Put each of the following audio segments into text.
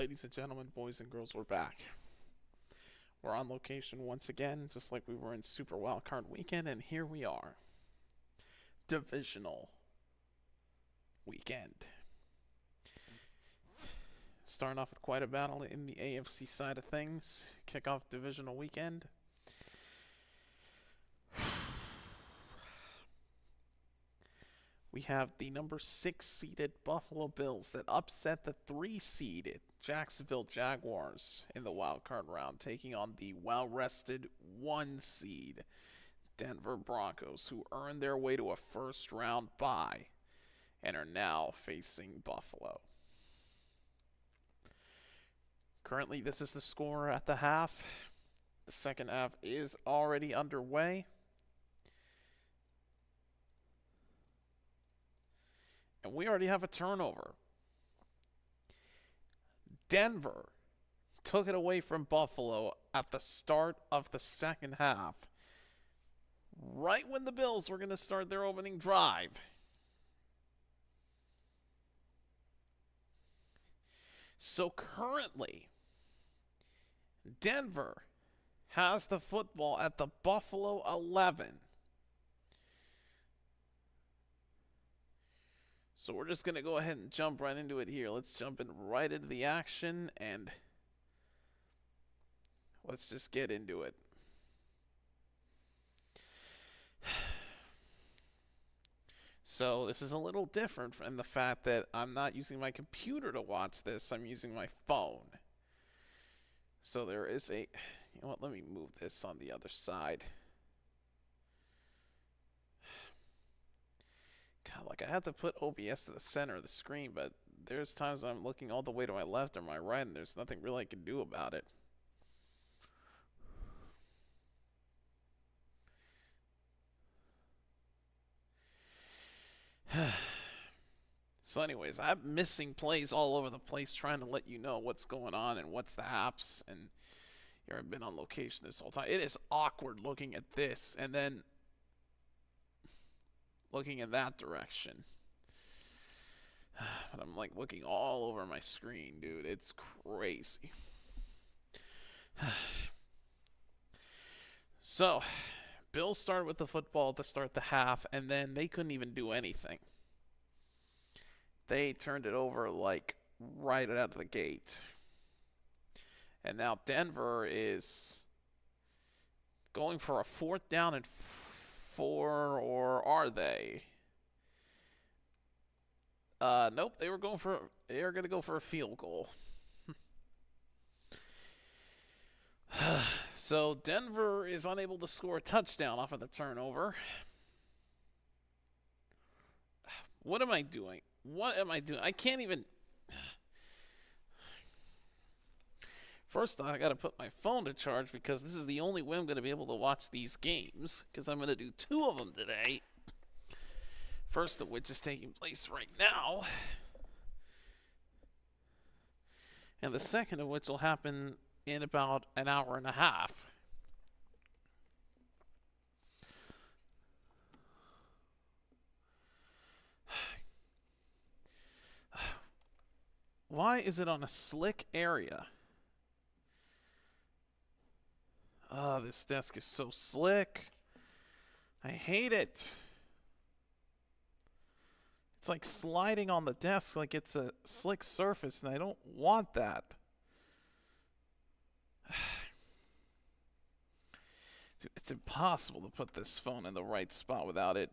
Ladies and gentlemen, boys and girls, we're back. We're on location once again, just like we were in Super Wildcard Weekend, and here we are. Divisional Weekend. Starting off with quite a battle in the AFC side of things. Kickoff Divisional Weekend. We have the number 6 seeded Buffalo Bills that upset the 3 seeded Jacksonville Jaguars in the wildcard round, taking on the well-rested 1 seed Denver Broncos, who earned their way to a first round bye and are now facing Buffalo. Currently, this is the score at the half. The second half is already underway. And we already have a turnover. Denver took it away from Buffalo at the start of the second half, right when the Bills were going to start their opening drive. So currently, Denver has the football at the Buffalo 11. So we're just going to go ahead and jump right into it here. Let's jump in right into the action and let's just get into it. So this is a little different from the fact that I'm not using my computer to watch this. I'm using my phone. So there is a, you know what, let me move this on the other side. God, like I have to put OBS to the center of the screen, but there's times I'm looking all the way to my left or my right, and there's nothing really I can do about it. So anyways, I'm missing plays all over the place trying to let you know what's going on and what's the apps, and here I've been on location this whole time. It is awkward looking at this and then looking in that direction. But I'm like looking all over my screen, dude. It's crazy. So, Bills started with the football to start the half, and then they couldn't even do anything. They turned it over like right out of the gate. And now Denver is going for a 4th down and 4, or are they? Nope, they are going to go for a field goal. So Denver is unable to score a touchdown off of the turnover. What am I doing? What am I doing? I can't even. First, I got to put my phone to charge because this is the only way I'm going to be able to watch these games, because I'm going to do 2 of them today. First of which is taking place right now, and the second of which will happen in about an hour and a half. Why is it on a slick area? Oh, this desk is so slick. I hate it. It's like sliding on the desk like it's a slick surface, and I don't want that. Dude, it's impossible to put this phone in the right spot without it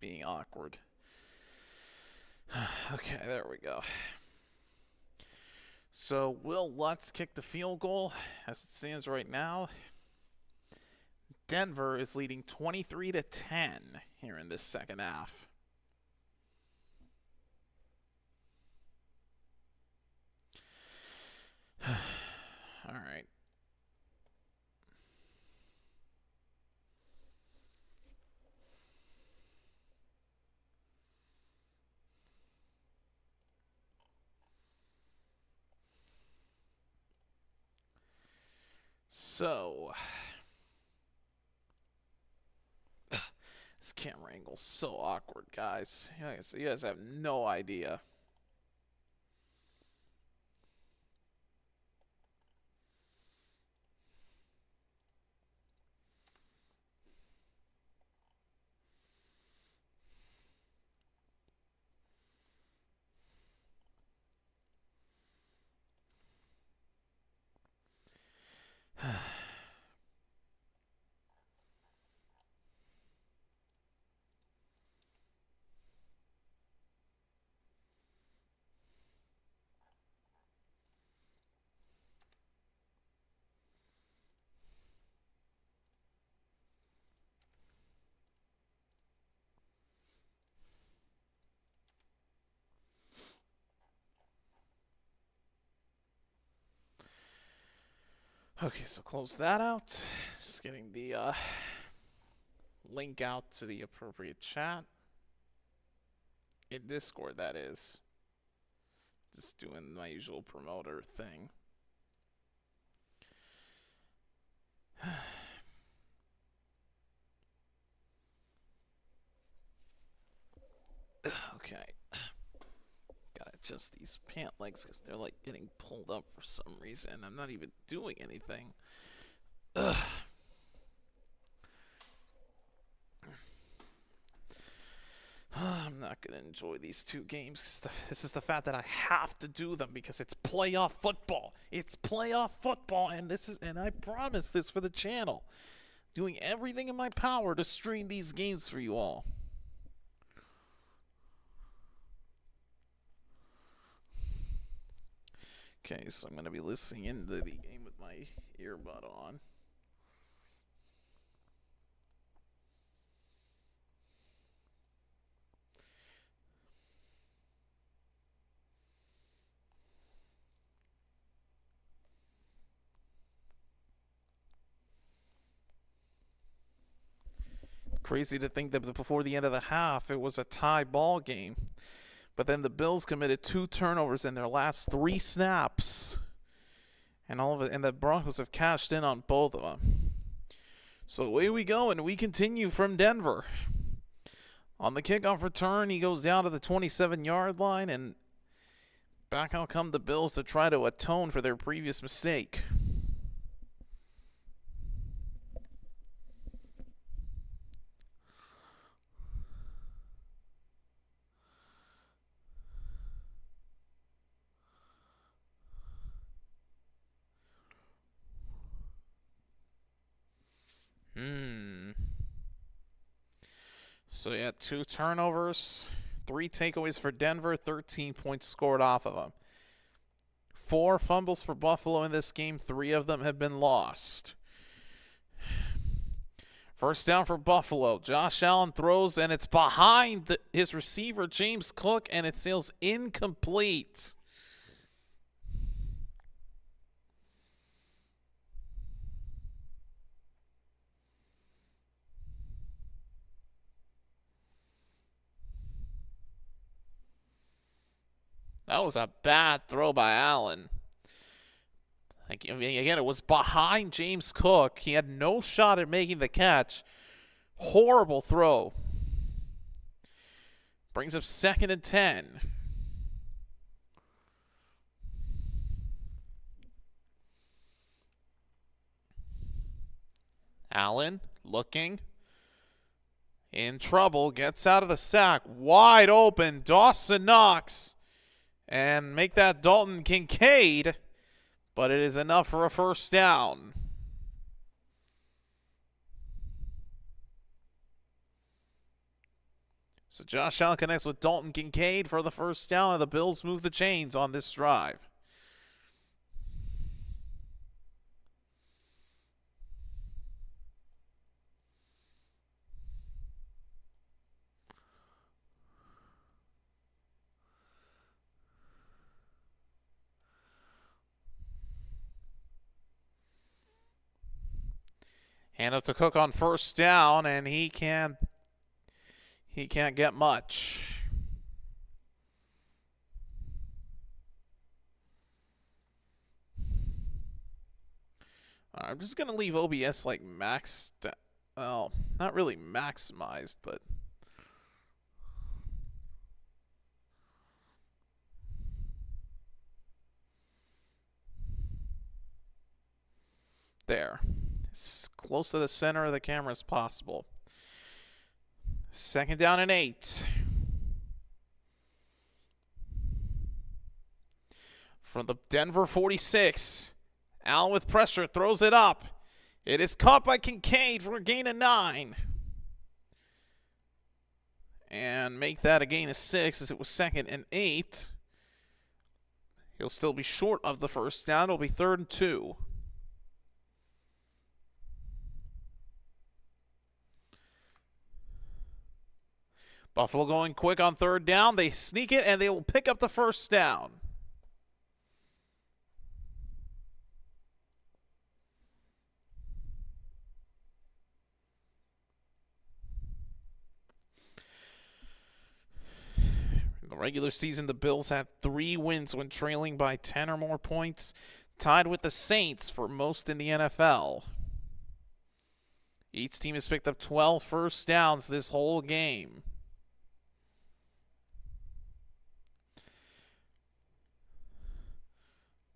being awkward. Okay, there we go. So Will Lutz kicked the field goal as it stands right now. Denver is leading 23-10 here in this second half. All right. So, this camera angle's so awkward, guys. You guys have no idea. Okay, so close that out. Just getting the link out to the appropriate chat. In Discord, that is. Just doing my usual promoter thing. Okay. Gotta adjust these pant legs because they're like getting pulled up for some reason. I'm not even doing anything. Ugh. I'm not going to enjoy these two games. This is the fact that I have to do them because it's playoff football. It's playoff football, and I promise this for the channel. Doing everything in my power to stream these games for you all. Okay, so I'm going to be listening into the game with my earbud on. Crazy to think that before the end of the half, it was a tie ball game. But then the Bills committed 2 turnovers in their last 3 snaps. And the Broncos have cashed in on both of them. So away we go, and we continue from Denver. On the kickoff return, he goes down to the 27-yard line, and back out come the Bills to try to atone for their previous mistake. So, yeah, 2 turnovers, 3 takeaways for Denver, 13 points scored off of them. 4 fumbles for Buffalo in this game, 3 of them have been lost. First down for Buffalo. Josh Allen throws, and it's behind his receiver, James Cook, and it sails incomplete. That was a bad throw by Allen. Again, it was behind James Cook. He had no shot at making the catch. Horrible throw. Brings up 2nd and 10. Allen looking. In trouble. Gets out of the sack. Wide open. Dawson Knox. And make that Dalton Kincaid. But it is enough for a first down. So Josh Allen connects with Dalton Kincaid for the first down, and the Bills move the chains on this drive. Hand up to Cook on first down, and he can't get much. I'm just going to leave OBS like maxed. Well, not really maximized, but there. As close to the center of the camera as possible. 2nd down and 8. From the Denver 46. Allen with pressure, throws it up. It is caught by Kincaid for a gain of 9. And make that a gain of 6 as it was 2nd and 8. He'll still be short of the first down. It'll be 3rd and 2. Buffalo going quick on 3rd down. They sneak it, and they will pick up the first down. Regular season, the Bills had 3 wins when trailing by 10 or more points, tied with the Saints for most in the NFL. Each team has picked up 12 first downs this whole game.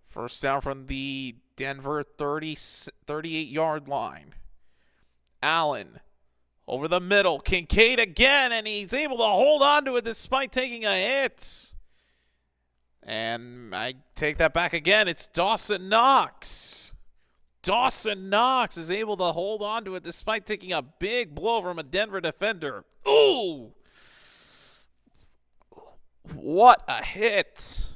First down from the Denver 38-yard line. Allen over the middle. Kincaid again, and he's able to hold on to it despite taking a hit. And I take that back again. It's Dawson Knox. Dawson Knox is able to hold on to it despite taking a big blow from a Denver defender. Ooh! What a hit.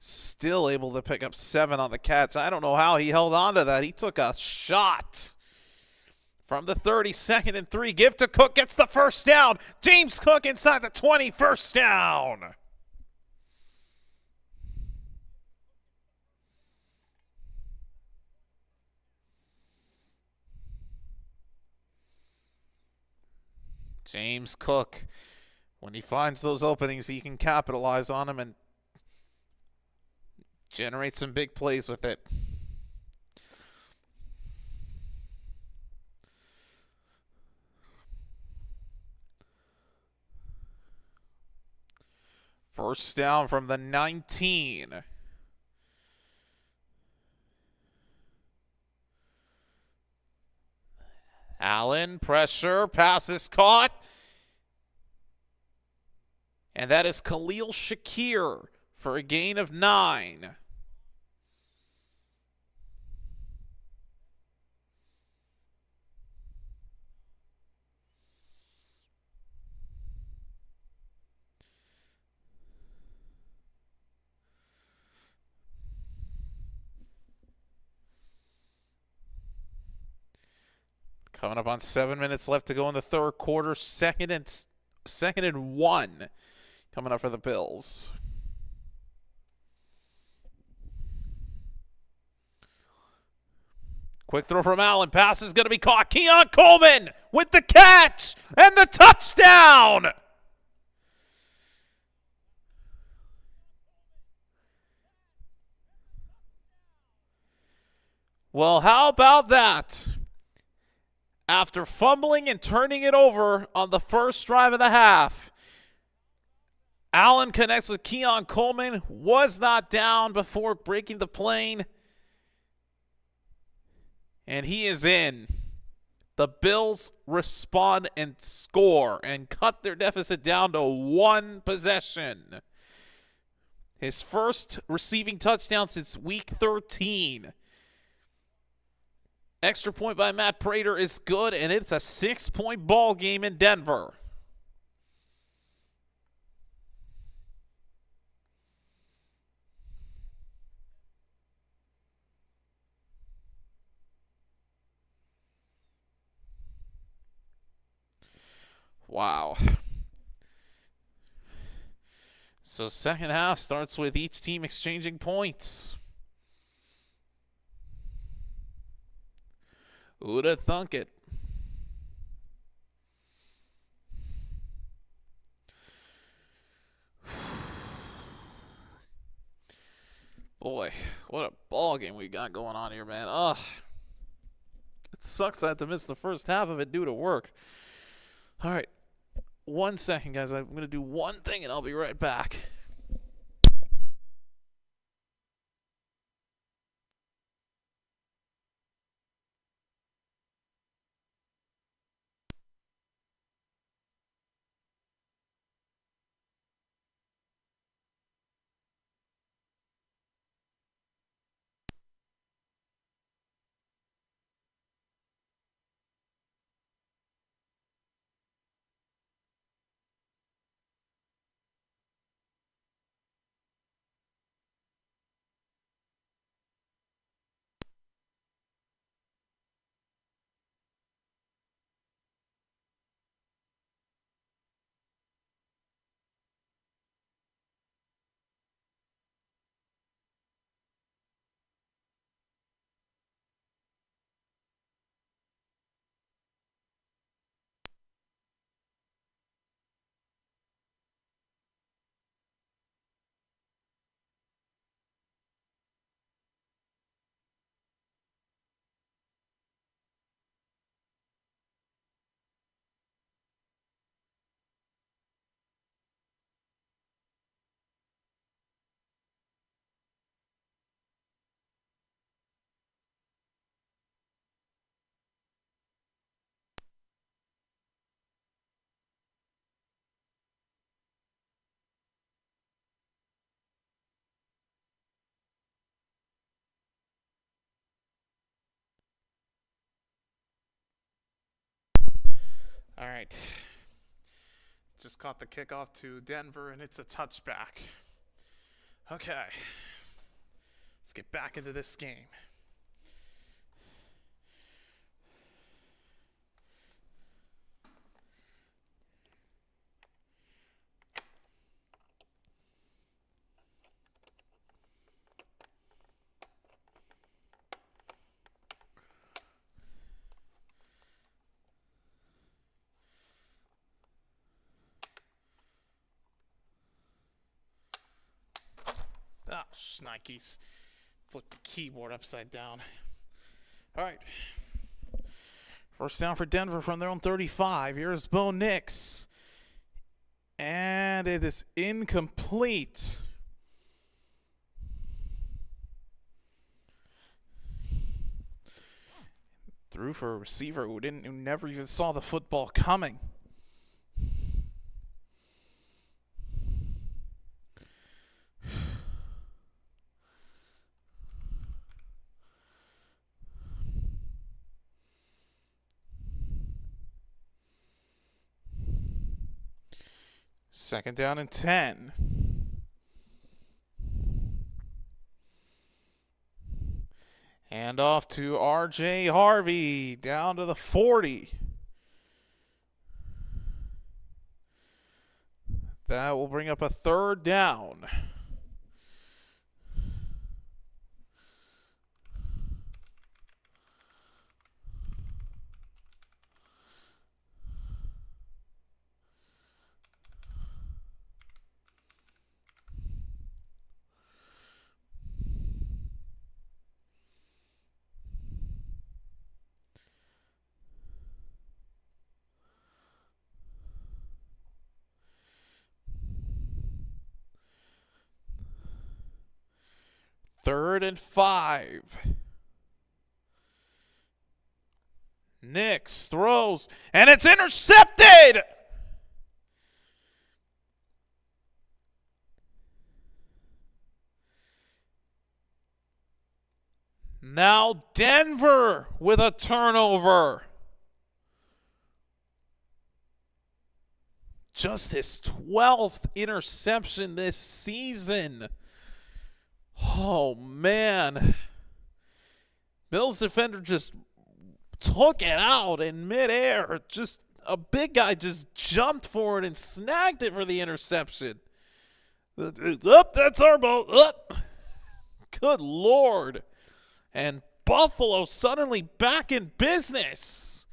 Still able to pick up 7 on the catch. I don't know how he held on to that. He took a shot from the 32nd and 3. Give to Cook, gets the first down. James Cook inside the 20, first down. James Cook, when he finds those openings, he can capitalize on them and generate some big plays with it. First down from the 19. Allen, pressure, pass is caught. And that is Khalil Shakir for a gain of 9. Coming up on 7 minutes left to go in the third quarter. Second and 1 coming up for the Bills. Quick throw from Allen. Pass is going to be caught. Keon Coleman with the catch and the touchdown. Well, how about that? After fumbling and turning it over on the first drive of the half, Allen connects with Keon Coleman, was not down before breaking the plane, and he is in. The Bills respond and score and cut their deficit down to 1 possession. His first receiving touchdown since week 13. Extra point by Matt Prater is good, and it's a 6-point ball game in Denver. Wow. So second half starts with each team exchanging points. Who'd have thunk it? Boy, what a ball game we got going on here, man. Ugh. It sucks I had to miss the first half of it due to work. All right. 1 second, guys. I'm going to do one thing, and I'll be right back. All right. Just caught the kickoff to Denver, and it's a touchback. Okay. Let's get back into this game. Ah, shnikes. Flip the keyboard upside down. All right. First down for Denver from their own 35. Here's Bo Nix. And it is incomplete. Threw for a receiver who never even saw the football coming. Second down and 10. Hand off to R.J. Harvey down to the 40. That will bring up a third down. Third and 5. Nix throws, and it's intercepted! Now Denver with a turnover. Just his 12th interception this season. Oh, man. Bills defender just took it out in midair. Just a big guy just jumped for it and snagged it for the interception. Up, that's our ball. Up. Good Lord. And Buffalo suddenly back in business.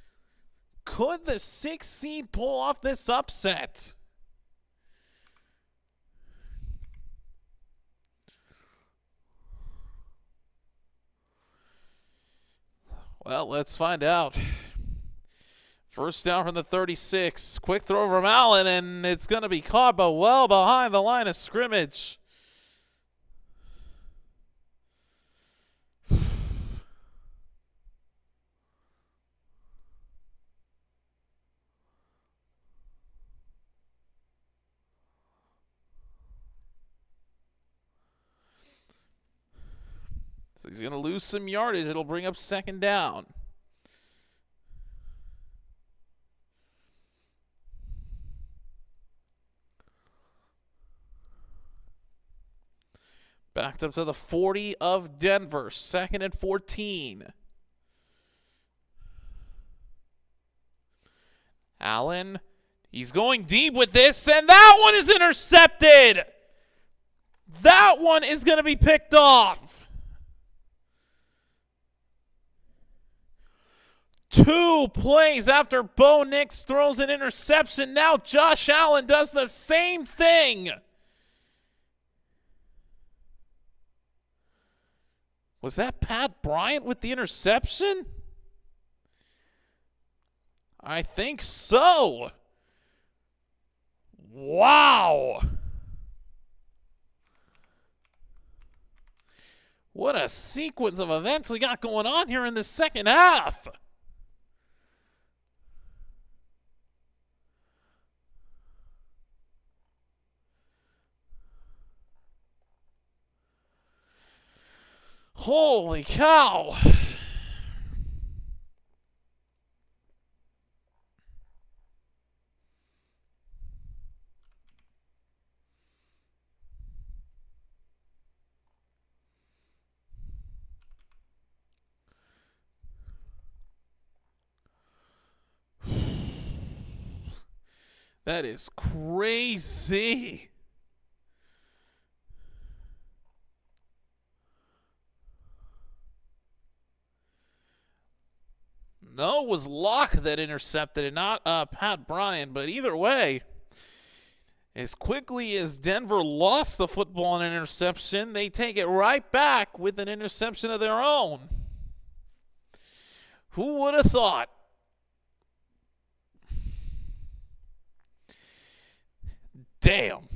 Could the 6th seed pull off this upset? Well, let's find out. First down from the 36. Quick throw from Allen, and it's going to be caught, but well behind the line of scrimmage. So he's going to lose some yardage. It'll bring up second down. Backed up to the 40 of Denver. Second and 14. Allen, he's going deep with this, and that one is intercepted. That one is going to be picked off. 2 plays after Bo Nix throws an interception. Now Josh Allen does the same thing. Was that Pat Bryant with the interception? I think so. Wow. What a sequence of events we got going on here in the second half. Holy cow. That is crazy. No, it was Locke that intercepted it, not Pat Bryant. But either way, as quickly as Denver lost the football on an interception, they take it right back with an interception of their own. Who would have thought? Damn.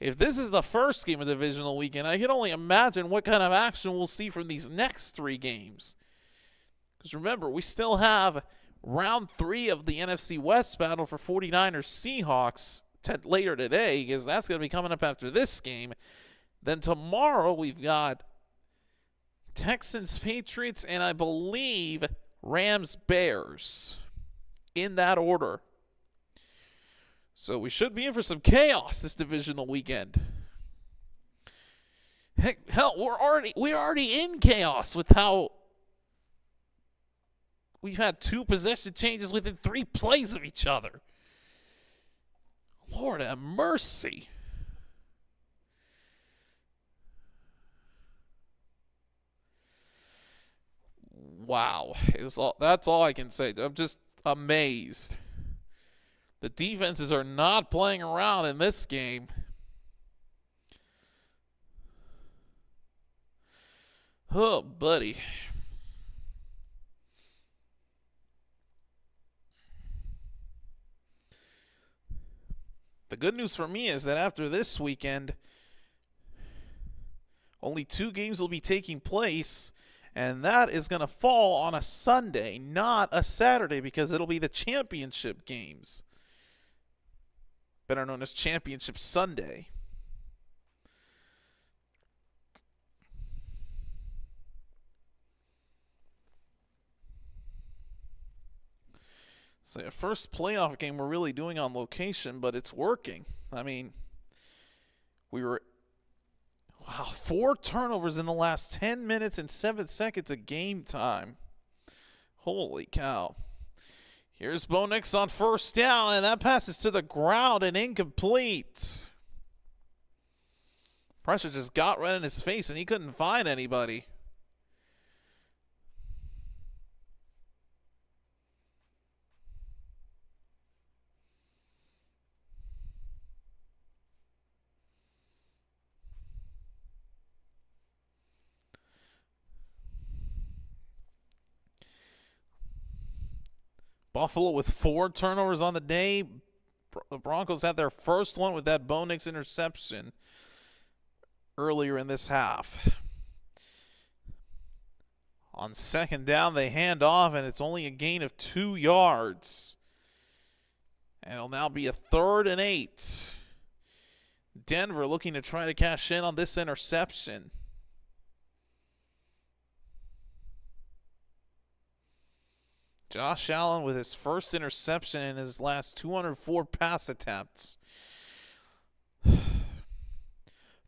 If this is the first game of the divisional weekend, I can only imagine what kind of action we'll see from these next 3 games. Because remember, we still have round 3 of the NFC West battle for 49ers Seahawks later today, because that's going to be coming up after this game. Then tomorrow we've got Texans Patriots and I believe Rams Bears in that order. So we should be in for some chaos this divisional weekend. Heck, hell, we're already in chaos with how we've had 2 possession changes within 3 plays of each other. Lord have mercy. Wow. That's all I can say. I'm just amazed. The defenses are not playing around in this game. Oh, buddy. The good news for me is that after this weekend, only 2 games will be taking place, and that is going to fall on a Sunday, not a Saturday, because it'll be the championship games, better known as Championship Sunday. So, first playoff game we're really doing on location, but it's working. I mean, we were, 4 turnovers in the last 10 minutes and 7 seconds of game time. Holy cow. Here's Bo Nix on first down, and that pass is to the ground and incomplete. Pressure just got right in his face, and he couldn't find anybody. Buffalo with 4 turnovers on the day. The Broncos had their first one with that Bo Nix interception earlier in this half. On second down, they hand off, and it's only a gain of 2 yards. And it'll now be a 3rd and 8. Denver looking to try to cash in on this interception. Josh Allen with his first interception in his last 204 pass attempts.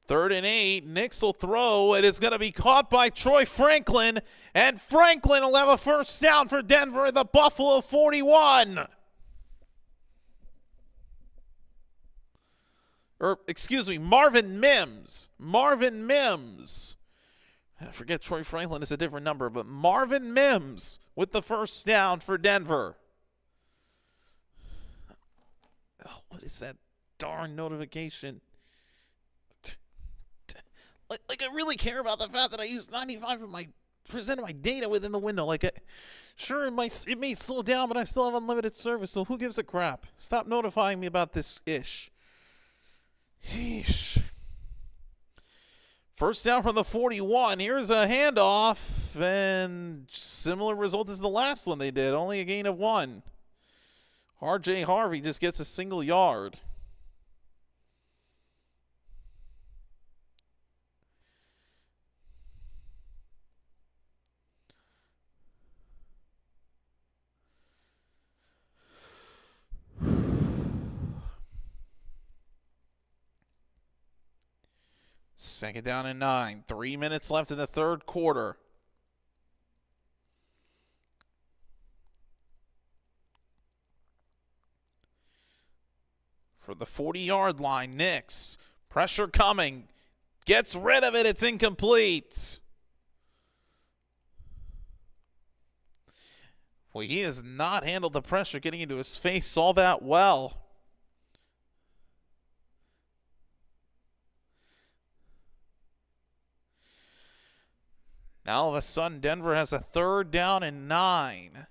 3rd and 8. Nix will throw, and it's going to be caught by Troy Franklin. And Franklin will have a first down for Denver at the Buffalo 41. Marvin Mims. I forget Troy Franklin is a different number, but Marvin Mims with the first down for Denver. Oh, what is that darn notification? Like I really care about the fact that I use 95% of my data within the window. Sure, it may slow down, but I still have unlimited service, so who gives a crap? Stop notifying me about this ish. Yeesh. First down from the 41. Here's a handoff, and similar result as the last one they did. Only a gain of 1. R.J. Harvey just gets a single yard. Second down and 9. 3 minutes left in the third quarter. for the 40-yard line. Nix, pressure coming, gets rid of it. It's incomplete. Well, he has not handled the pressure getting into his face all that well. Now all of a sudden, Denver has a 3rd down and 9.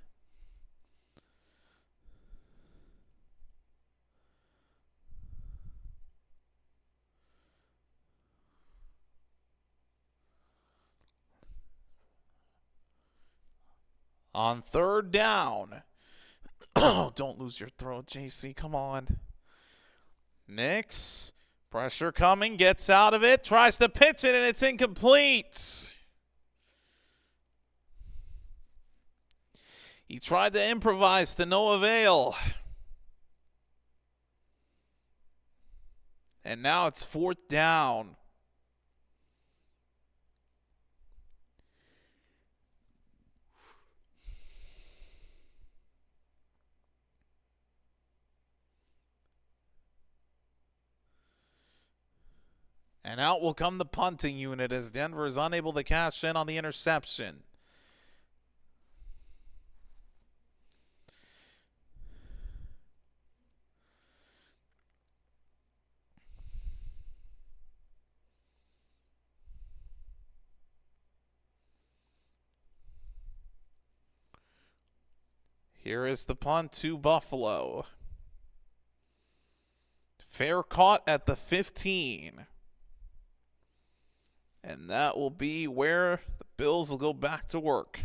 On 3rd down. Oh, don't lose your throat, JC. Come on. Nix. Pressure coming. Gets out of it. Tries to pitch it, and it's incomplete. He tried to improvise to no avail. And now it's 4th down. And out will come the punting unit as Denver is unable to cash in on the interception. Here is the punt to Buffalo. Fair caught at the 15. And that will be where the Bills will go back to work.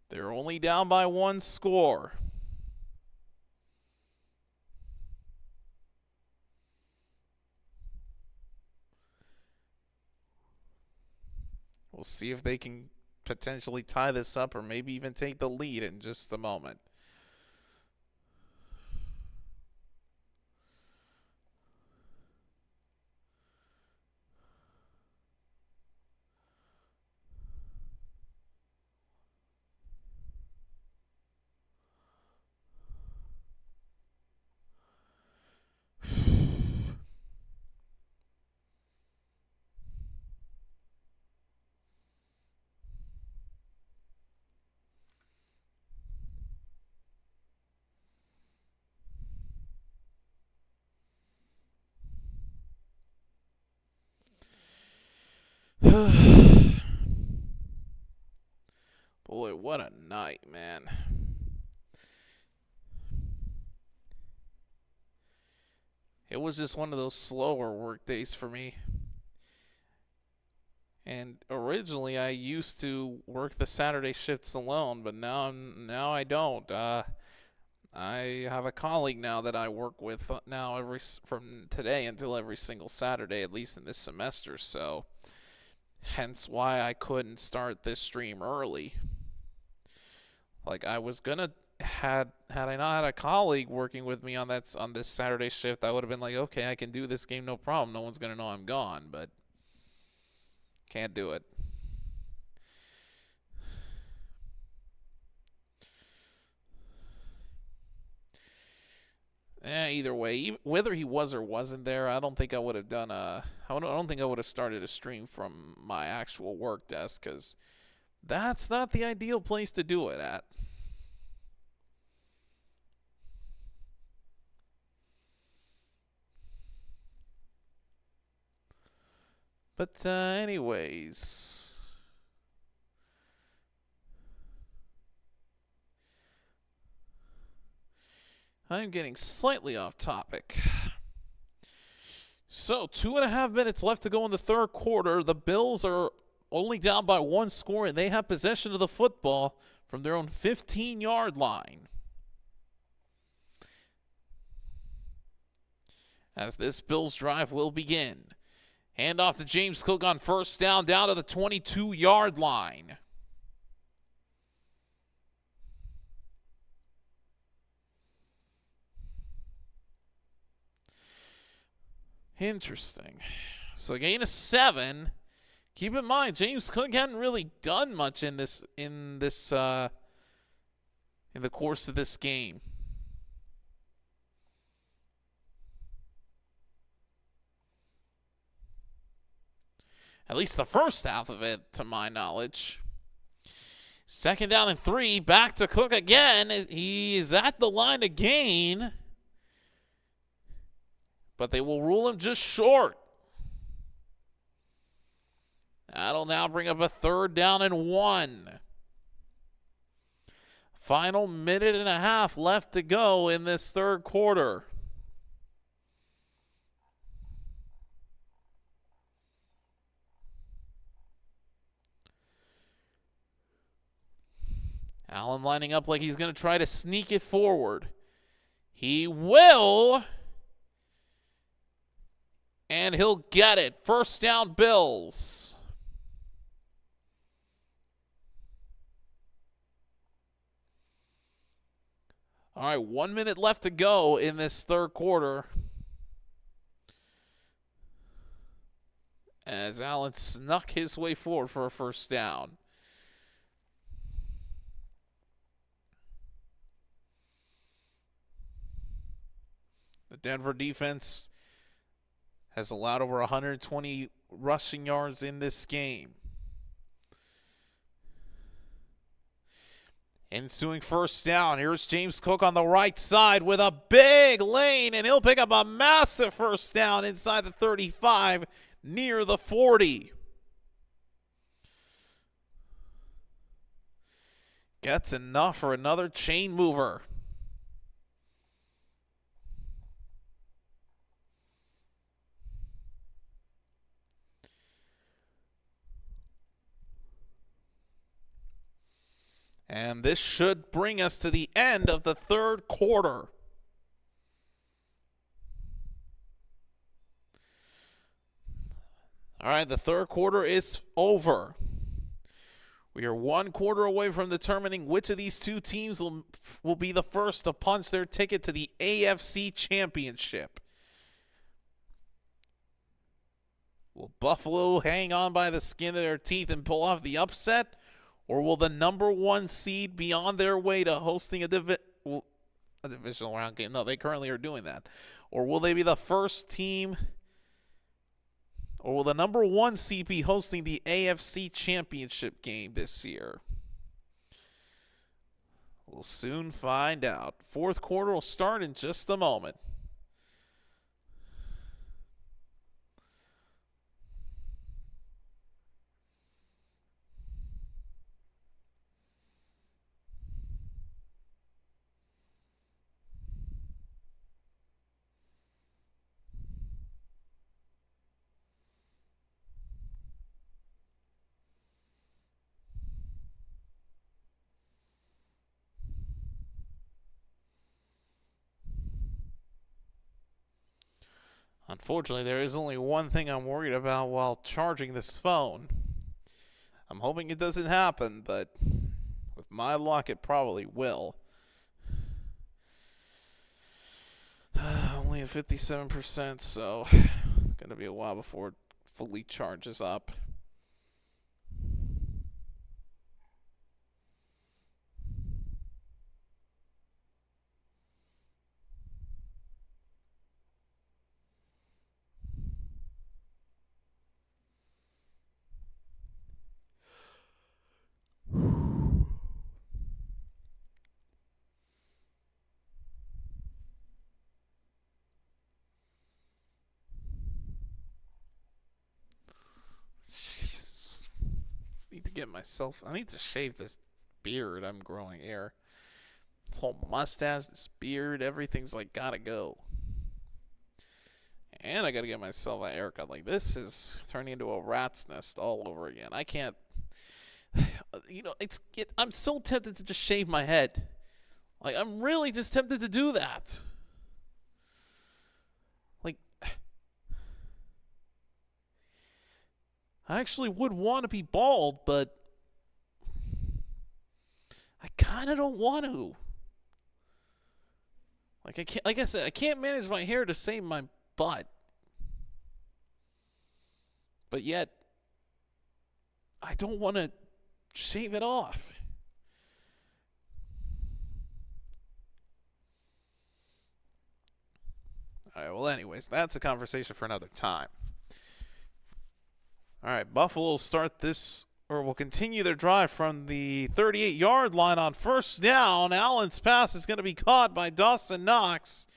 They're only down by 1 score. We'll see if they can potentially tie this up or maybe even take the lead in just a moment. Boy, what a night, man. It was just one of those slower work days for me. And originally I used to work the Saturday shifts alone, but now I don't. I have a colleague now that I work with now from today until every single Saturday, at least in this semester, so hence why I couldn't start this stream early. Like I was gonna had I not had a colleague working with me on this Saturday shift, I would have been like, okay, I can do this game no problem. No one's gonna know I'm gone, but can't do it. Either way, whether he was or wasn't there, I don't think I would have done I don't think I would have started a stream from my actual work desk, because that's not the ideal place to do it at. But anyways, I'm getting slightly off topic. So 2.5 minutes left to go in the 3rd quarter. The Bills are only down by 1 score, and they have possession of the football from their own 15-yard line. As this Bills drive will begin. Hand off to James Cook on 1st down to the 22-yard line. Interesting. So a gain of 7. Keep in mind, James Cook hadn't really done much in the course of this game. At least the first half of it, to my knowledge. 2nd down and 3. Back to Cook again. He is at the line to gain. But they will rule him just short. That'll now bring up a 3rd down and 1. Final minute and a half left to go in this 3rd quarter. Allen lining up like he's going to try to sneak it forward. He will. And he'll get it. 1st down, Bills. All right, 1 minute left to go in this 3rd quarter. As Allen snuck his way forward for a 1st down. The Denver defense has allowed over 120 rushing yards in this game. Ensuing 1st down. Here's James Cook on the right side with a big lane, and he'll pick up a massive 1st down inside the 35, near the 40. Gets enough for another chain mover. And this should bring us to the end of the 3rd quarter. All right, the 3rd quarter is over. We are 1 quarter away from determining which of these 2 teams will be the first to punch their ticket to the AFC Championship. Will Buffalo hang on by the skin of their teeth and pull off the upset? Or will the number 1 seed be on their way to hosting a divisional round game? No, they currently are doing that. Or will they be the first team? Or will the number 1 seed be hosting the AFC Championship game this year? We'll soon find out. 4th quarter will start in just a moment. Unfortunately, there is only one thing I'm worried about while charging this phone. I'm hoping it doesn't happen, but with my luck, it probably will. Only at 57%, so it's going to be a while before it fully charges up. Jesus. I need to shave this beard I'm growing here. This whole mustache, this beard, everything's like gotta go. And I gotta get myself a haircut. Like, this is turning into a rat's nest all over again. I can't, I'm so tempted to just shave my head. Like, I'm really just tempted to do that. Like, I actually would want to be bald, but I kind of don't want to. Like I said, I can't manage my hair to save my butt. But yet, I don't want to shave it off. All right, well, anyways, that's a conversation for another time. All right, Buffalo will start this, or will continue their drive from the 38-yard line on first down. Allen's pass is going to be caught by Dawson Knox.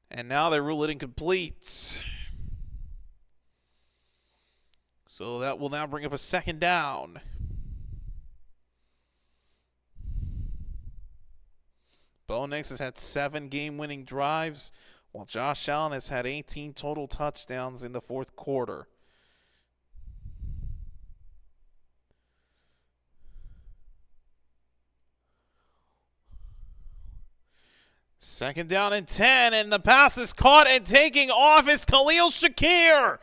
And now they rule it incomplete. So that will now bring up a second down. Bo Nix has had 7 game-winning drives, while Josh Allen has had 18 total touchdowns in the fourth quarter. Second down and 10, and the pass is caught, and taking off is Khalil Shakir.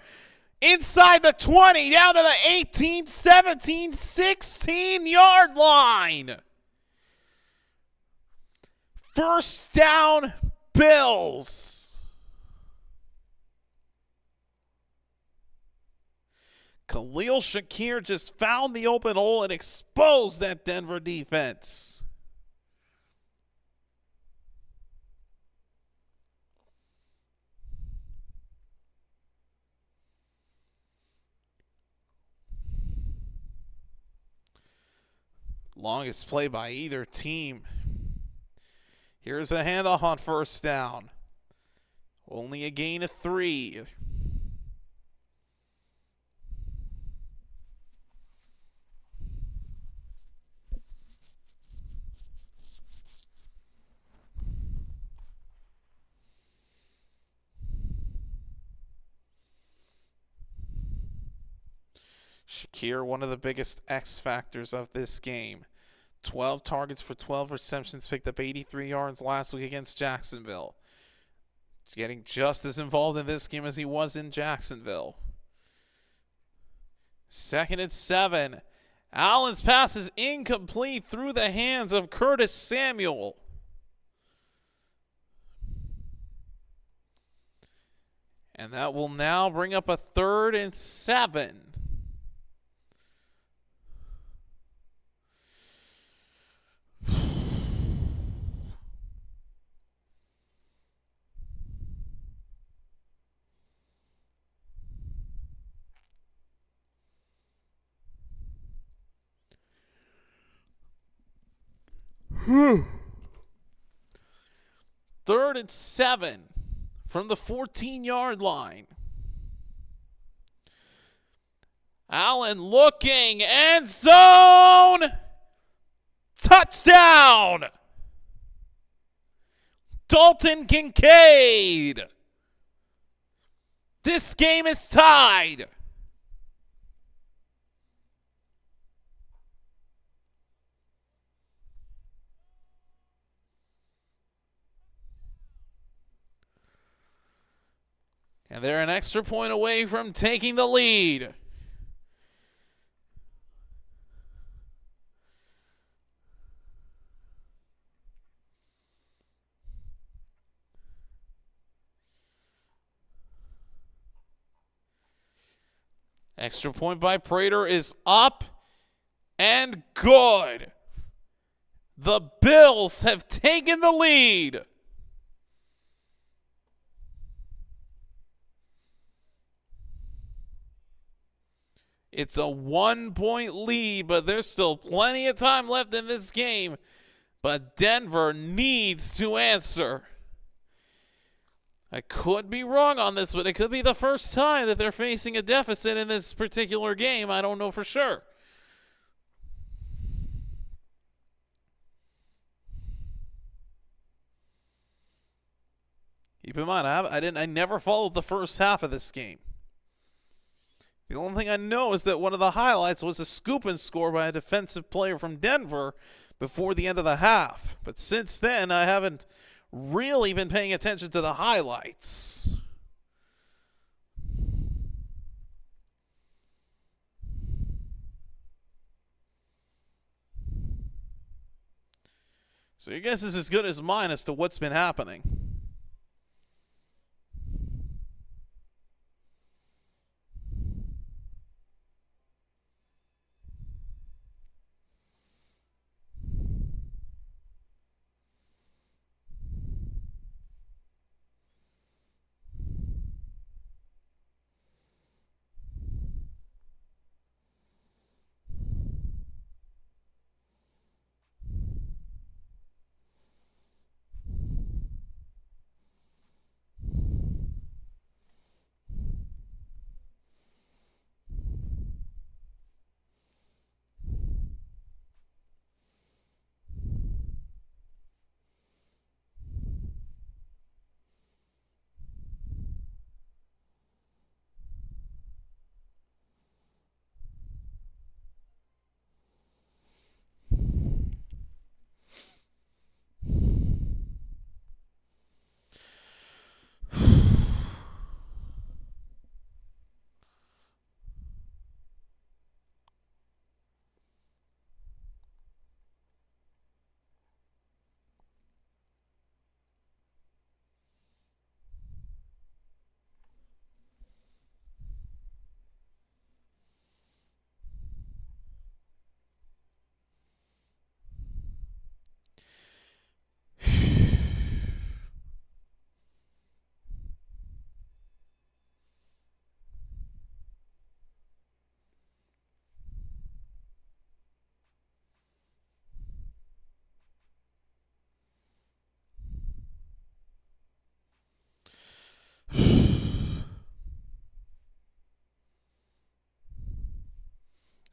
Inside the 20, down to the 18, 17, 16-yard line. First down, Bills. Khalil Shakir just found the open hole and exposed that Denver defense. Longest play by either team. Here's a handoff on first down. Only a gain of 3. Shakir, one of the biggest X factors of this game. 12 targets for 12 receptions, picked up 83 yards last week against Jacksonville. He's getting just as involved in this game as he was in Jacksonville. 2nd and 7. Allen's pass is incomplete through the hands of Curtis Samuel. And that will now bring up a 3rd and 7. Third and 7 from the 14-yard line. Allen looking, end zone, touchdown! Dalton Kincaid. This game is tied. And they're an extra point away from taking the lead. Extra point by Prater is up and good. The Bills have taken the lead. It's a 1-point lead, but there's still plenty of time left in this game. But Denver needs to answer. I could be wrong on this, but it could be the first time that they're facing a deficit in this particular game. I don't know for sure. Keep in mind, I never followed the first half of this game. The only thing I know is that one of the highlights was a scoop and score by a defensive player from Denver before the end of the half. But since then, I haven't really been paying attention to the highlights. So your guess is as good as mine as to what's been happening.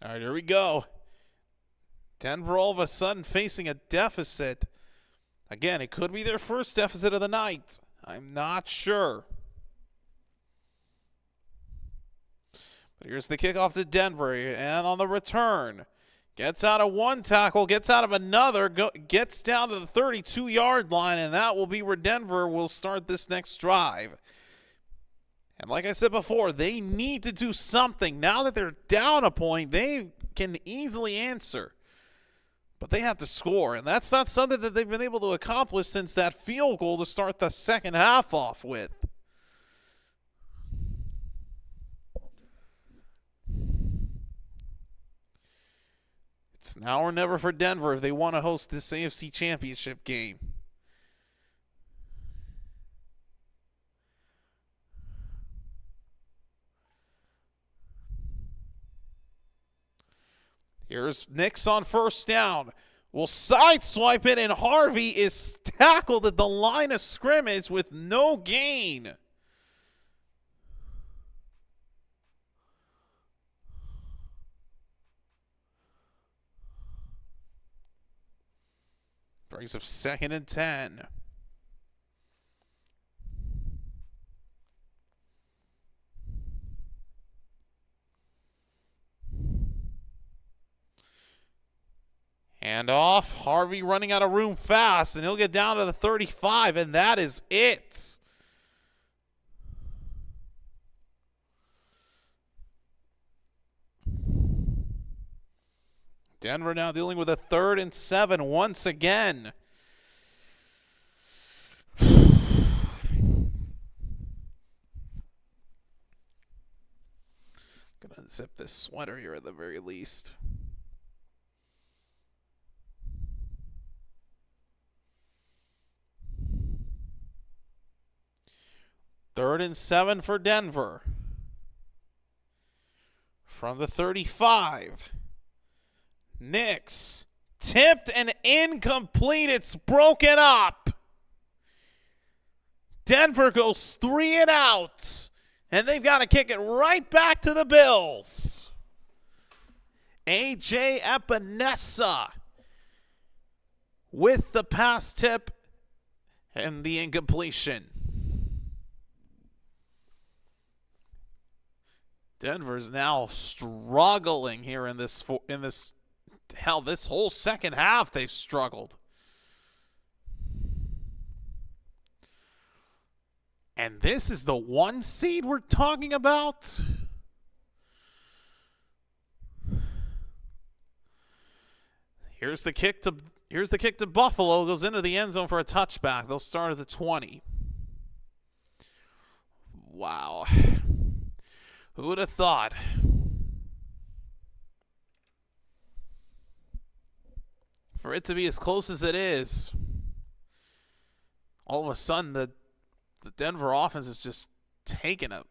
All right, here we go. Denver all of a sudden facing a deficit. Again, it could be their first deficit of the night. I'm not sure. But here's the kickoff to Denver, and on the return, gets out of one tackle, gets out of another, gets down to the 32-yard line, and that will be where Denver will start this next drive. And like I said before, they need to do something. Now that they're down a point, they can easily answer. But they have to score, and that's not something that they've been able to accomplish since that field goal to start the second half off with. It's now or never for Denver if they want to host this AFC Championship game. Here's Nix on first down. Will sideswipe it, and Harvey is tackled at the line of scrimmage with no gain. Brings up 2nd and 10. Hand off. Harvey running out of room fast, and he'll get down to the 35, and that is it. Denver now dealing with a 3rd and 7 once again. Gonna unzip this sweater here at the very least. Third and 7 for Denver. From the 35. Nix tipped and incomplete. It's broken up. Denver goes 3 and out, and they've got to kick it right back to the Bills. A.J. Epinesa with the pass tip and the incompletion. Denver's now struggling here in this hell, this whole second half they've struggled. And this is the 1 seed we're talking about? Here's the kick to Buffalo. Goes into the end zone for a touchback. They'll start at the 20. Wow. Who would have thought? For it to be as close as it is, all of a sudden the Denver offense has just taken a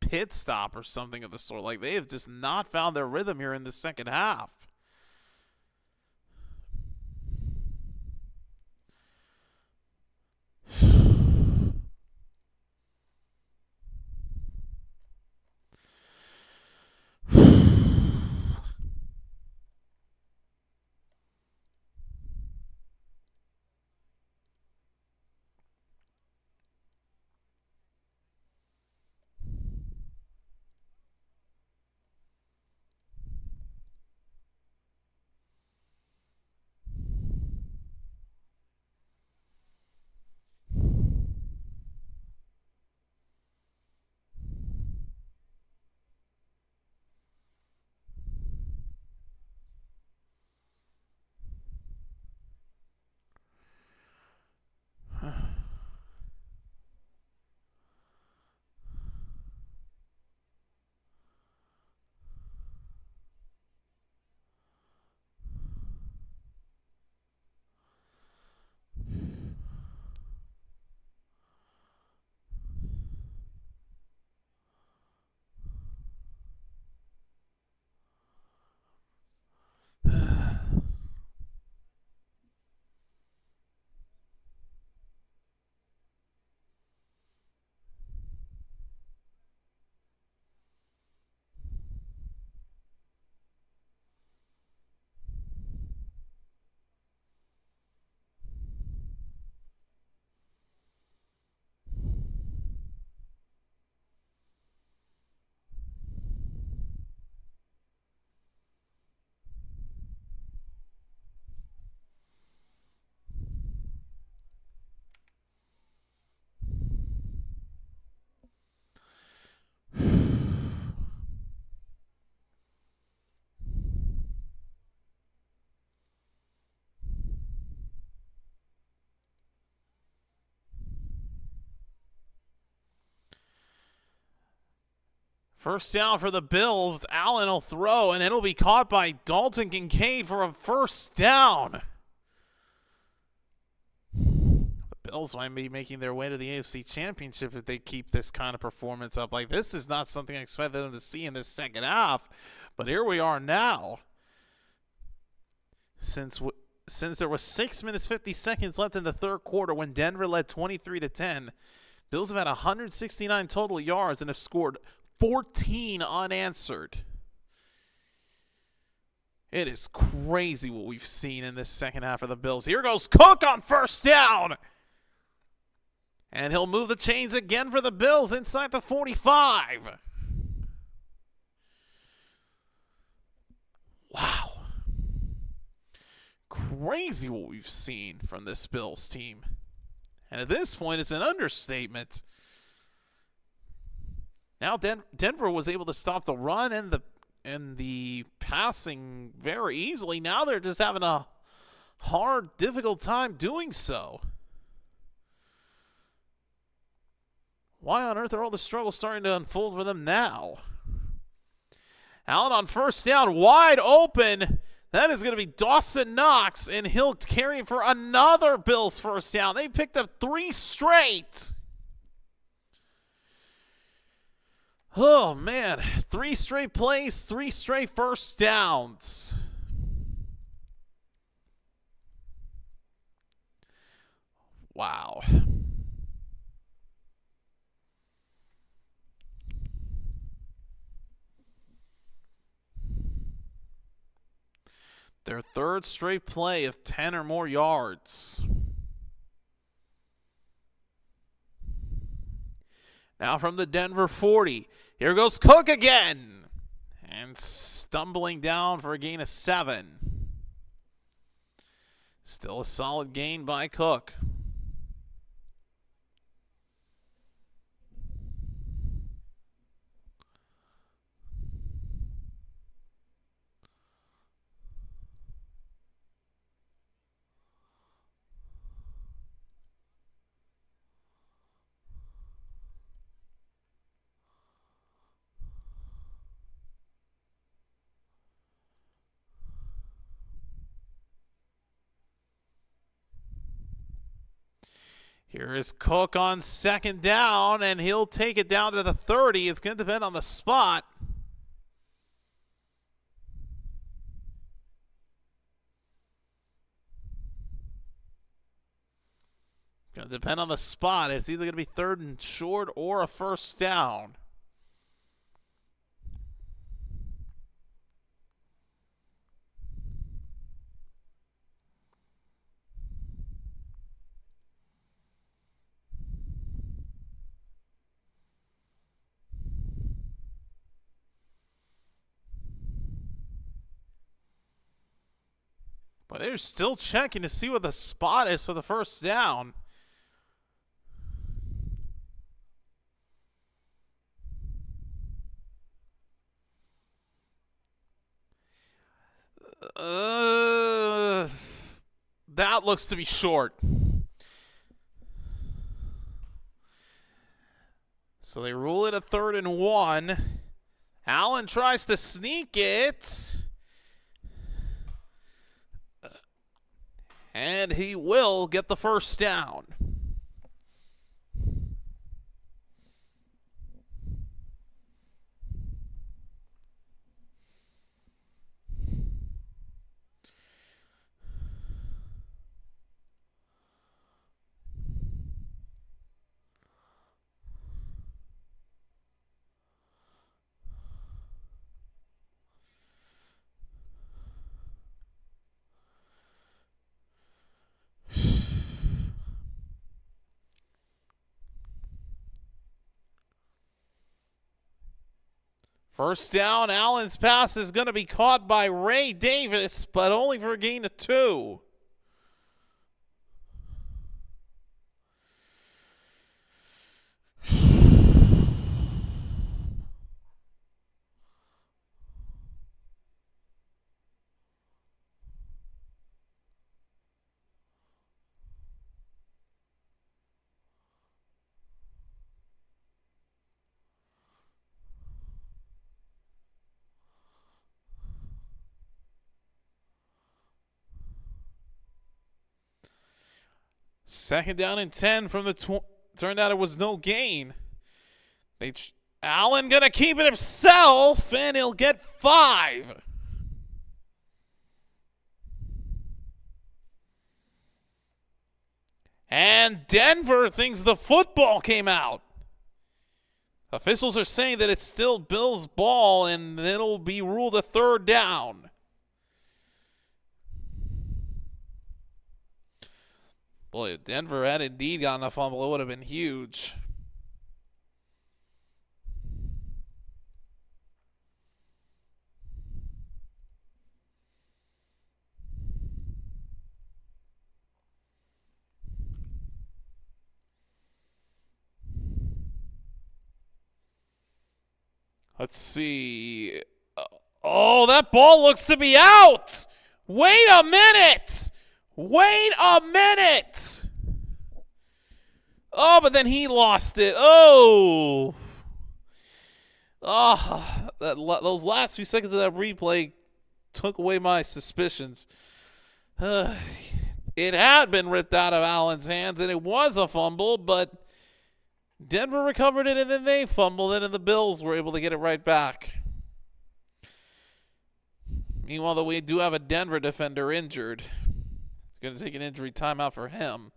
pit stop or something of the sort. Like, they have just not found their rhythm here in the second half. First down for the Bills. Allen will throw, and it'll be caught by Dalton Kincaid for a first down. The Bills might be making their way to the AFC Championship if they keep this kind of performance up. Like, this is not something I expected them to see in this second half, but here we are now. Since there was 6 minutes 50 seconds left in the third quarter when Denver led 23-10, Bills have had 169 total yards and have scored 14 unanswered. It is crazy what we've seen in this second half of the Bills. Here goes Cook on first down. And he'll move the chains again for the Bills inside the 45. Wow. Crazy what we've seen from this Bills team. And at this point, it's an understatement. Now Denver was able to stop the run and the passing very easily. Now they're just having a hard, difficult time doing so. Why on earth are all the struggles starting to unfold for them now? Allen on first down, wide open. That is going to be Dawson Knox, and he'll carry for another Bills first down. They picked up 3 straight. Oh, man. 3 straight plays, 3 straight first downs. Wow. Their third straight play of 10 or more yards. Now from the Denver 40. Here goes Cook again. And stumbling down for a gain of 7. Still a solid gain by Cook. Here is Cook on second down, and he'll take it down to the 30. It's going to depend on the spot. Going to depend on the spot. It's either going to be 3rd and short or a first down. But they're still checking to see what the spot is for the first down. That looks to be short. So they rule it a 3rd and 1. Allen tries to sneak it. And he will get the first down. First down, Allen's pass is going to be caught by Ray Davis, but only for a gain of 2. Second down and 10 from the turned out it was no gain. Allen gonna keep it himself, and he'll get 5. And Denver thinks the football came out. Officials are saying that it's still Bills' ball, and it'll be ruled a third down. Boy, if Denver had indeed gotten a fumble, it would have been huge. Let's see. Oh, that ball looks to be out. Wait a minute. Wait a minute. Oh, but then he lost it. Oh. Oh, those last few seconds of that replay took away my suspicions. It had been ripped out of Allen's hands, and it was a fumble, but Denver recovered it, and then they fumbled it, and the Bills were able to get it right back. Meanwhile, though, we do have a Denver defender injured. It's going to take an injury timeout for him.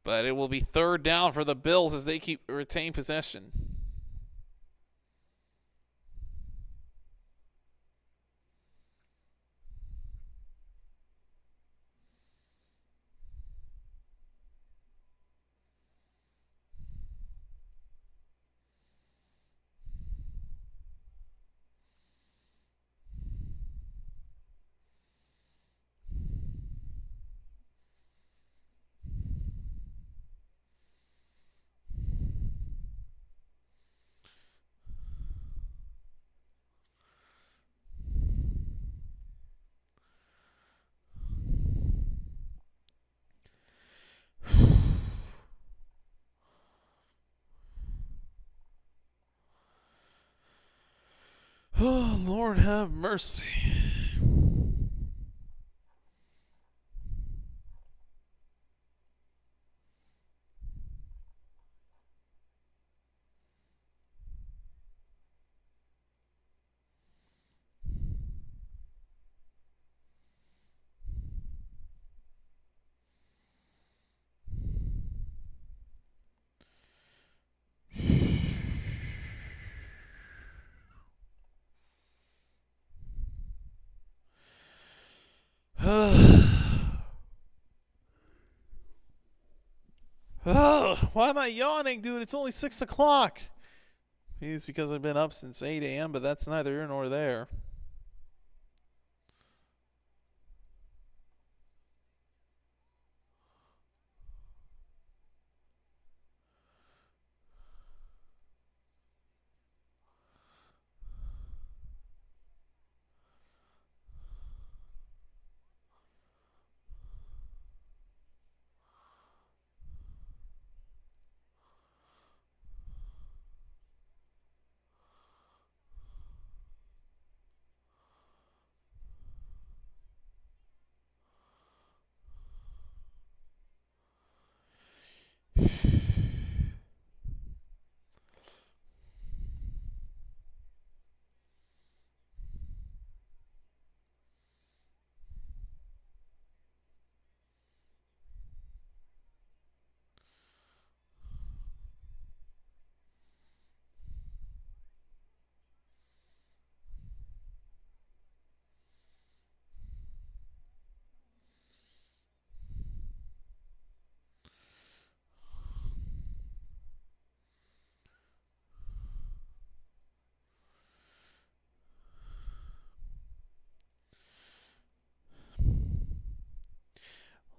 But it will be third down for the Bills as they retain possession. Oh, Lord have mercy. Why am I yawning, dude? It's only 6 o'clock. Maybe it's because I've been up since 8 a.m., but that's neither here nor there.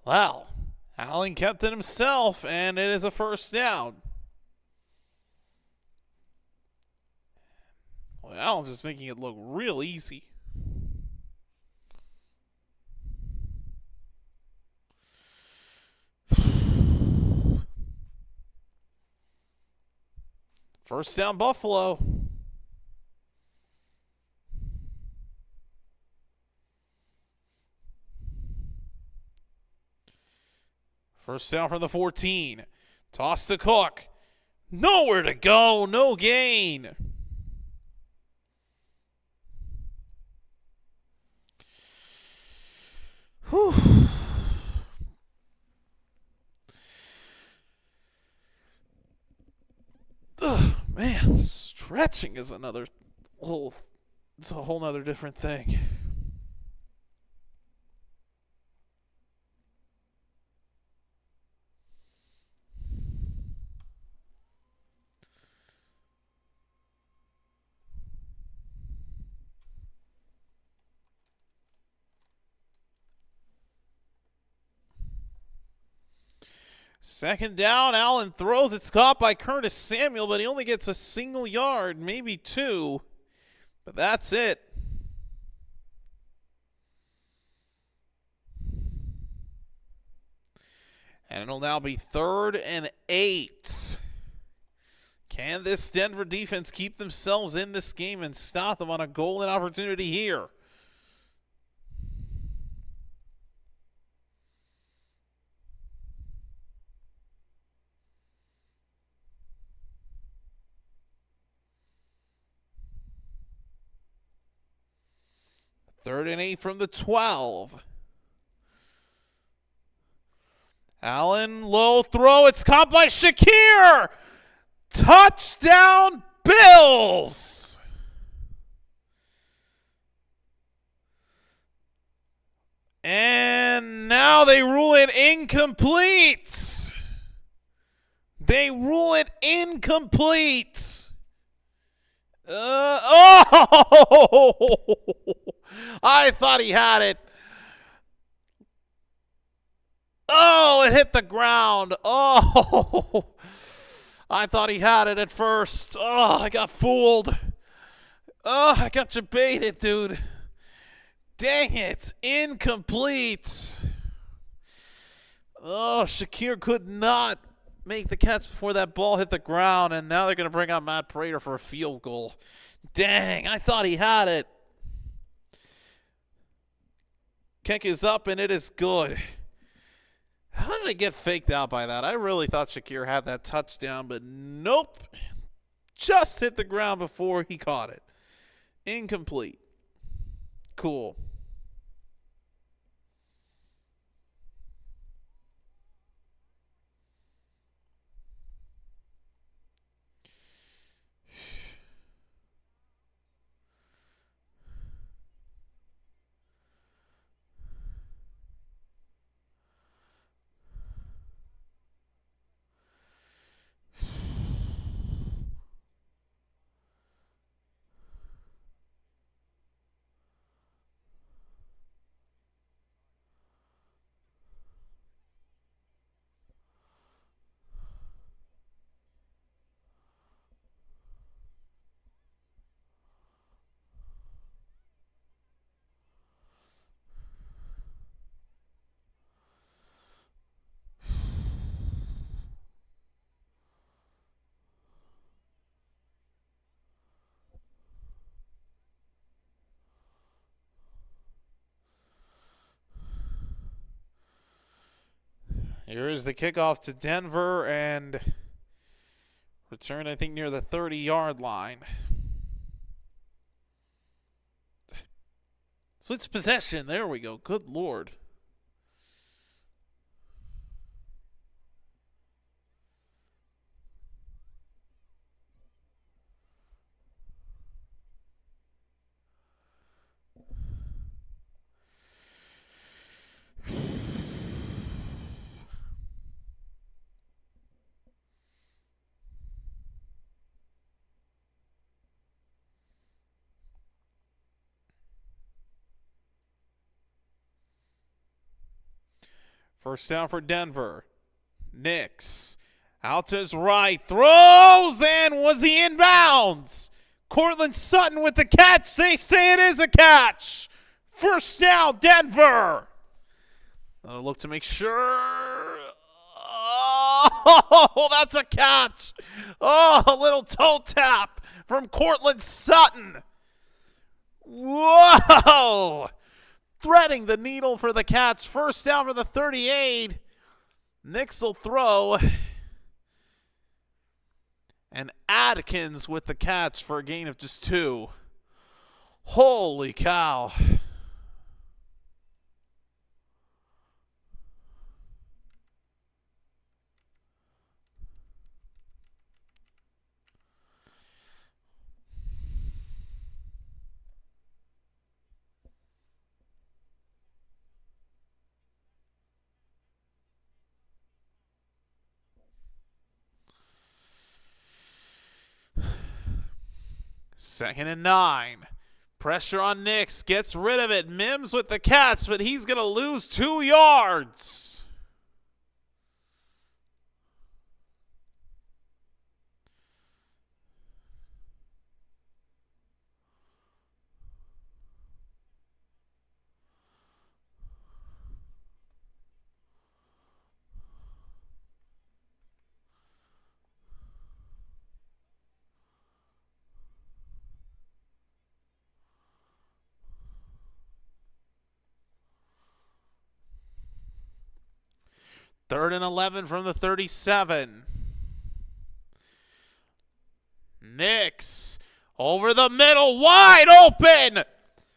Wow. Allen kept it himself, and it is a first down. Well, Allen's just making it look real easy. First down, Buffalo. First down from the 14. Toss to Cook. Nowhere to go. No gain. Whew. Ugh, man, stretching is it's a whole nother different thing. Second down, Allen throws. It's caught by Curtis Samuel, but he only gets a single yard, maybe two. But that's it. And it'll now be 3rd and 8. Can this Denver defense keep themselves in this game and stop them on a golden opportunity here? Third and 8 from the 12. Allen, low throw. It's caught by Shakir. Touchdown, Bills. And now they rule it incomplete. They rule it incomplete. I thought he had it. Oh, it hit the ground. Oh, I thought he had it at first. Oh, I got fooled. Oh, I got you baited, dude. Dang it. Incomplete. Oh, Shakir could not make the catch before that ball hit the ground, and now they're going to bring out Matt Prater for a field goal. Dang, I thought he had it. Kick is up, and it is good. How did I get faked out by that? I really thought Shakir had that touchdown, but nope. Just hit the ground before he caught it. Incomplete. Cool. Here is the kickoff to Denver, and return, I think, near the 30-yard line. So it's possession. There we go. Good Lord. First down for Denver. Nix out to his right. Throws, and was he in bounds? Cortland Sutton with the catch. They say it is a catch. First down, Denver. Look to make sure. Oh, that's a catch. Oh, a little toe tap from Cortland Sutton. Whoa. Threading the needle for the catch. First down for the 38. Nix will throw. And Adkins with the catch for a gain of just 2. Holy cow. Second and 9. Pressure on Nix. Gets rid of it. Mims with the catch, but he's going to lose 2 yards. Third and 11 from the 37. Nix over the middle, wide open.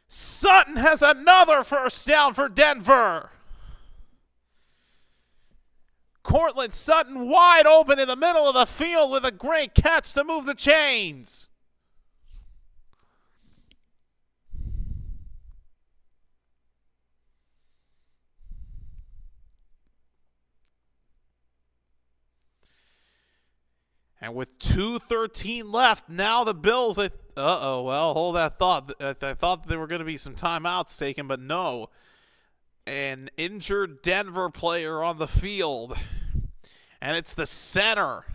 Sutton has another first down for Denver. Cortland Sutton wide open in the middle of the field with a great catch to move the chains. And with 2:13 left, now the Bills, well, hold that thought. I thought there were going to be some timeouts taken, but no. An injured Denver player on the field. And it's the center.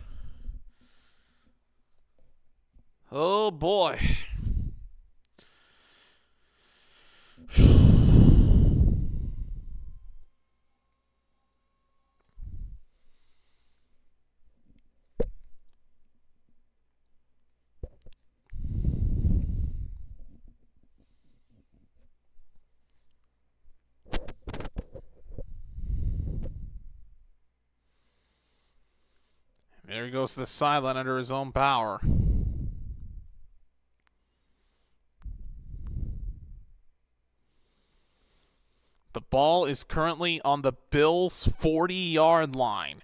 Oh, boy. There he goes to the sideline under his own power. The ball is currently on the Bills' 40-yard line.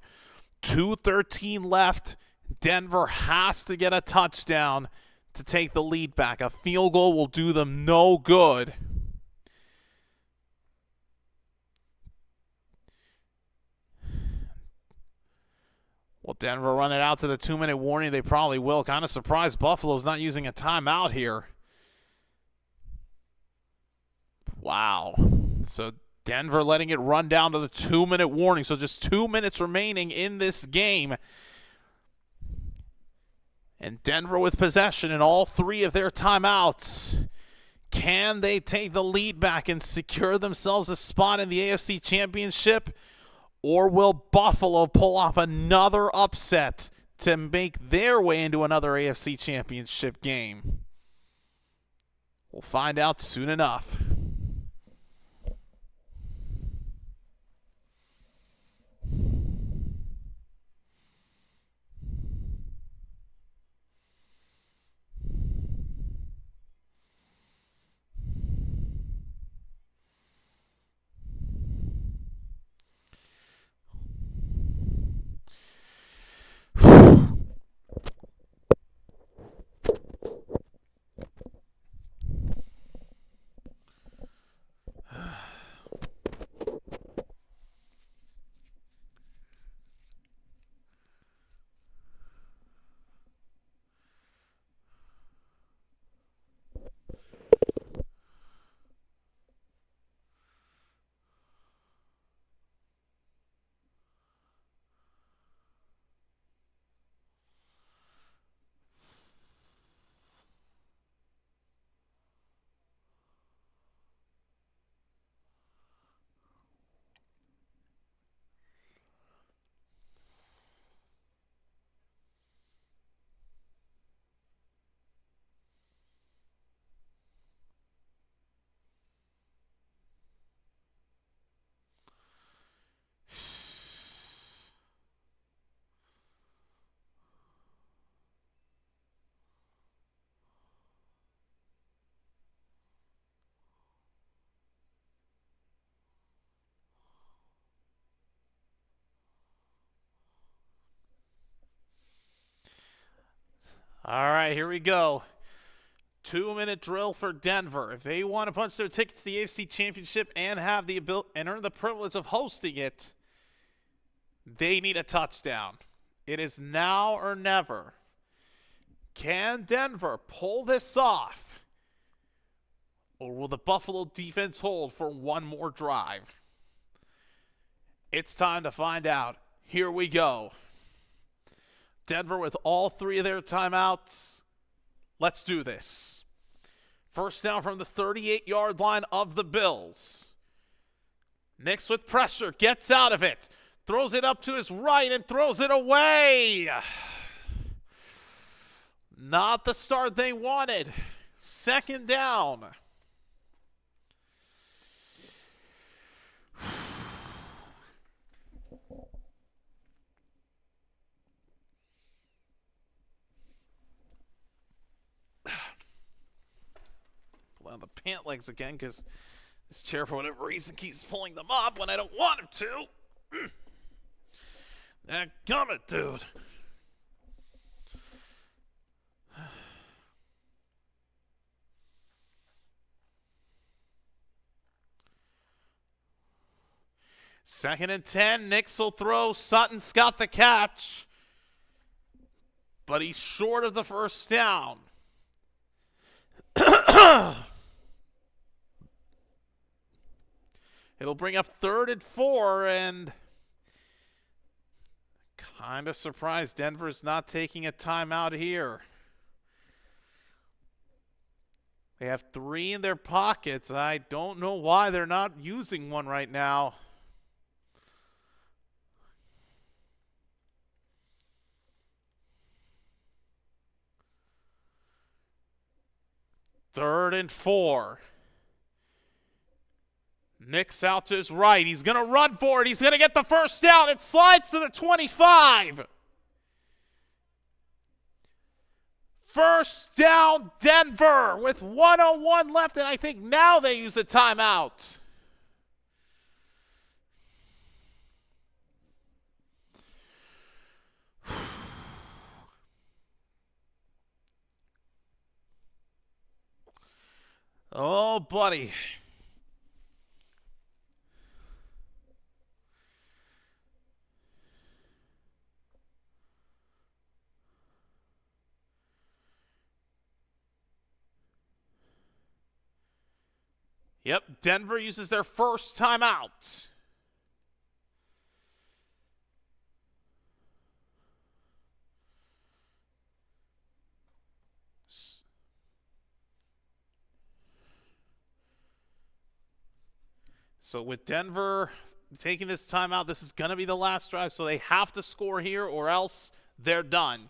2:13 left. Denver has to get a touchdown to take the lead back. A field goal will do them no good. Will Denver run it out to the 2-minute warning? They probably will. Kind of surprised Buffalo's not using a timeout here. Wow. So Denver letting it run down to the 2-minute warning. So just 2 minutes remaining in this game. And Denver with possession in all 3 of their timeouts. Can they take the lead back and secure themselves a spot in the AFC Championship? Or will Buffalo pull off another upset to make their way into another AFC Championship game? We'll find out soon enough. All right, here we go. 2-minute drill for Denver. If they want to punch their ticket to the AFC Championship and have the ability and earn the privilege of hosting it, they need a touchdown. It is now or never. Can Denver pull this off? Or will the Buffalo defense hold for one more drive? It's time to find out. Here we go. Denver with all 3 of their timeouts. Let's do this. First down from the 38-yard line of the Bills. Nix with pressure, gets out of it. Throws it up to his right and throws it away. Not the start they wanted. Second down. Pull down the pant legs again because this chair, for whatever reason, keeps pulling them up when I don't want him to. Gummit, dude. Second and 10. Nix will throw. Sutton's got the catch. But he's short of the first down. It'll bring up 3rd and 4, and kind of surprised Denver's not taking a timeout here. They have 3 in their pockets. I don't know why they're not using one right now. Third and 4. Nix out to his right. He's going to run for it. He's going to get the first down. It slides to the 25. First down, Denver, with 1:01 left, and I think now they use a timeout. Oh, buddy. Yep, Denver uses their first timeout. So with Denver taking this timeout, this is going to be the last drive, so they have to score here or else they're done.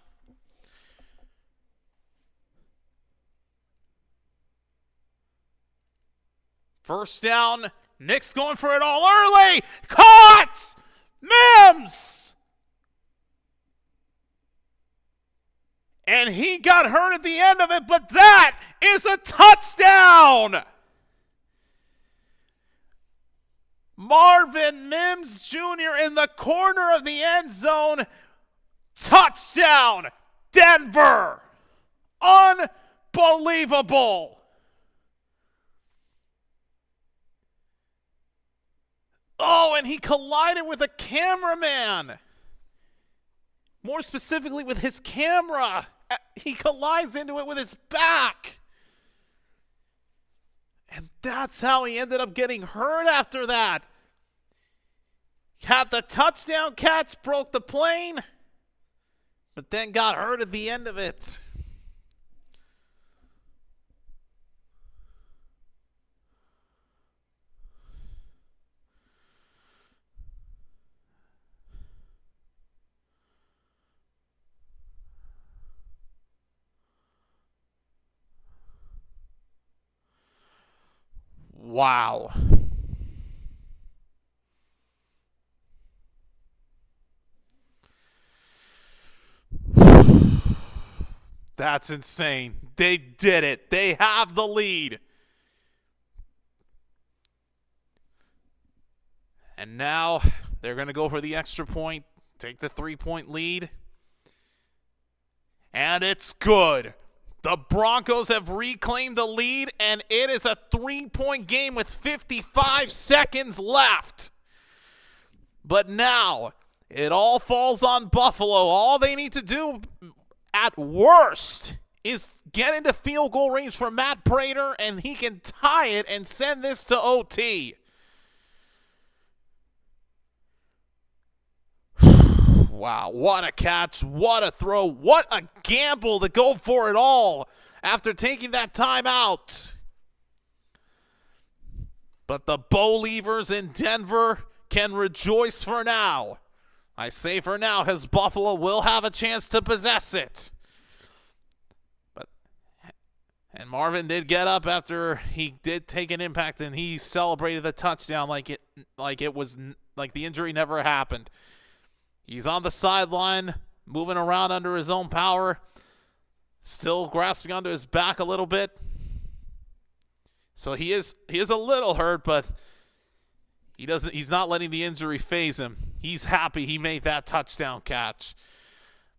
First down, Nix going for it all early. Caught! Mims! And he got hurt at the end of it, but that is a touchdown! Marvin Mims Jr. in the corner of the end zone. Touchdown, Denver! Unbelievable! Oh, and he collided with a cameraman. More specifically with his camera. He collides into it with his back. And that's how he ended up getting hurt after that. Had the touchdown catch, broke the plane, but then got hurt at the end of it. Wow. That's insane. They did it. They have the lead. And now they're going to go for the extra point, take the 3-point lead. And And it's good. The Broncos have reclaimed the lead, and it is a 3-point game with 55 seconds left. But now, it all falls on Buffalo. All they need to do, at worst, is get into field goal range for Matt Prater, and he can tie it and send this to OT. Wow, what a catch, what a throw, what a gamble to go for it all after taking that timeout. But the Bo-Leavers in Denver can rejoice for now. I say for now, because Buffalo will have a chance to possess it. And Marvin did get up after he did take an impact, and he celebrated the touchdown like the injury never happened. He's on the sideline, moving around under his own power, still grasping onto his back a little bit. So he is a little hurt, but he's not letting the injury faze him. He's happy he made that touchdown catch.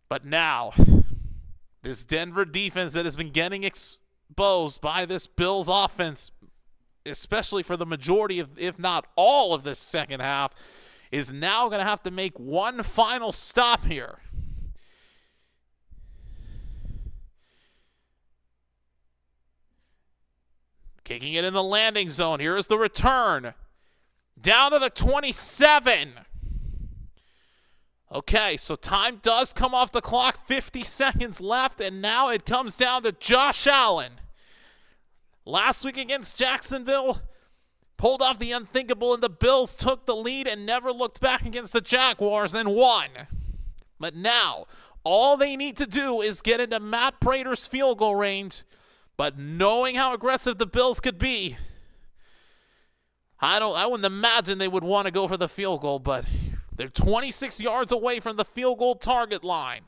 But now, this Denver defense that has been getting exposed by this Bills offense, especially for the majority of, if not all of this second half, is now going to have to make one final stop here. Kicking it in the landing zone. Here is the return. Down to the 27. Okay, so time does come off the clock. 50 seconds left, and now it comes down to Josh Allen. Last week against Jacksonville, pulled off the unthinkable, and the Bills took the lead and never looked back against the Jaguars and won. But now, all they need to do is get into Matt Prater's field goal range. But knowing how aggressive the Bills could be, I wouldn't imagine they would want to go for the field goal, but they're 26 yards away from the field goal target line.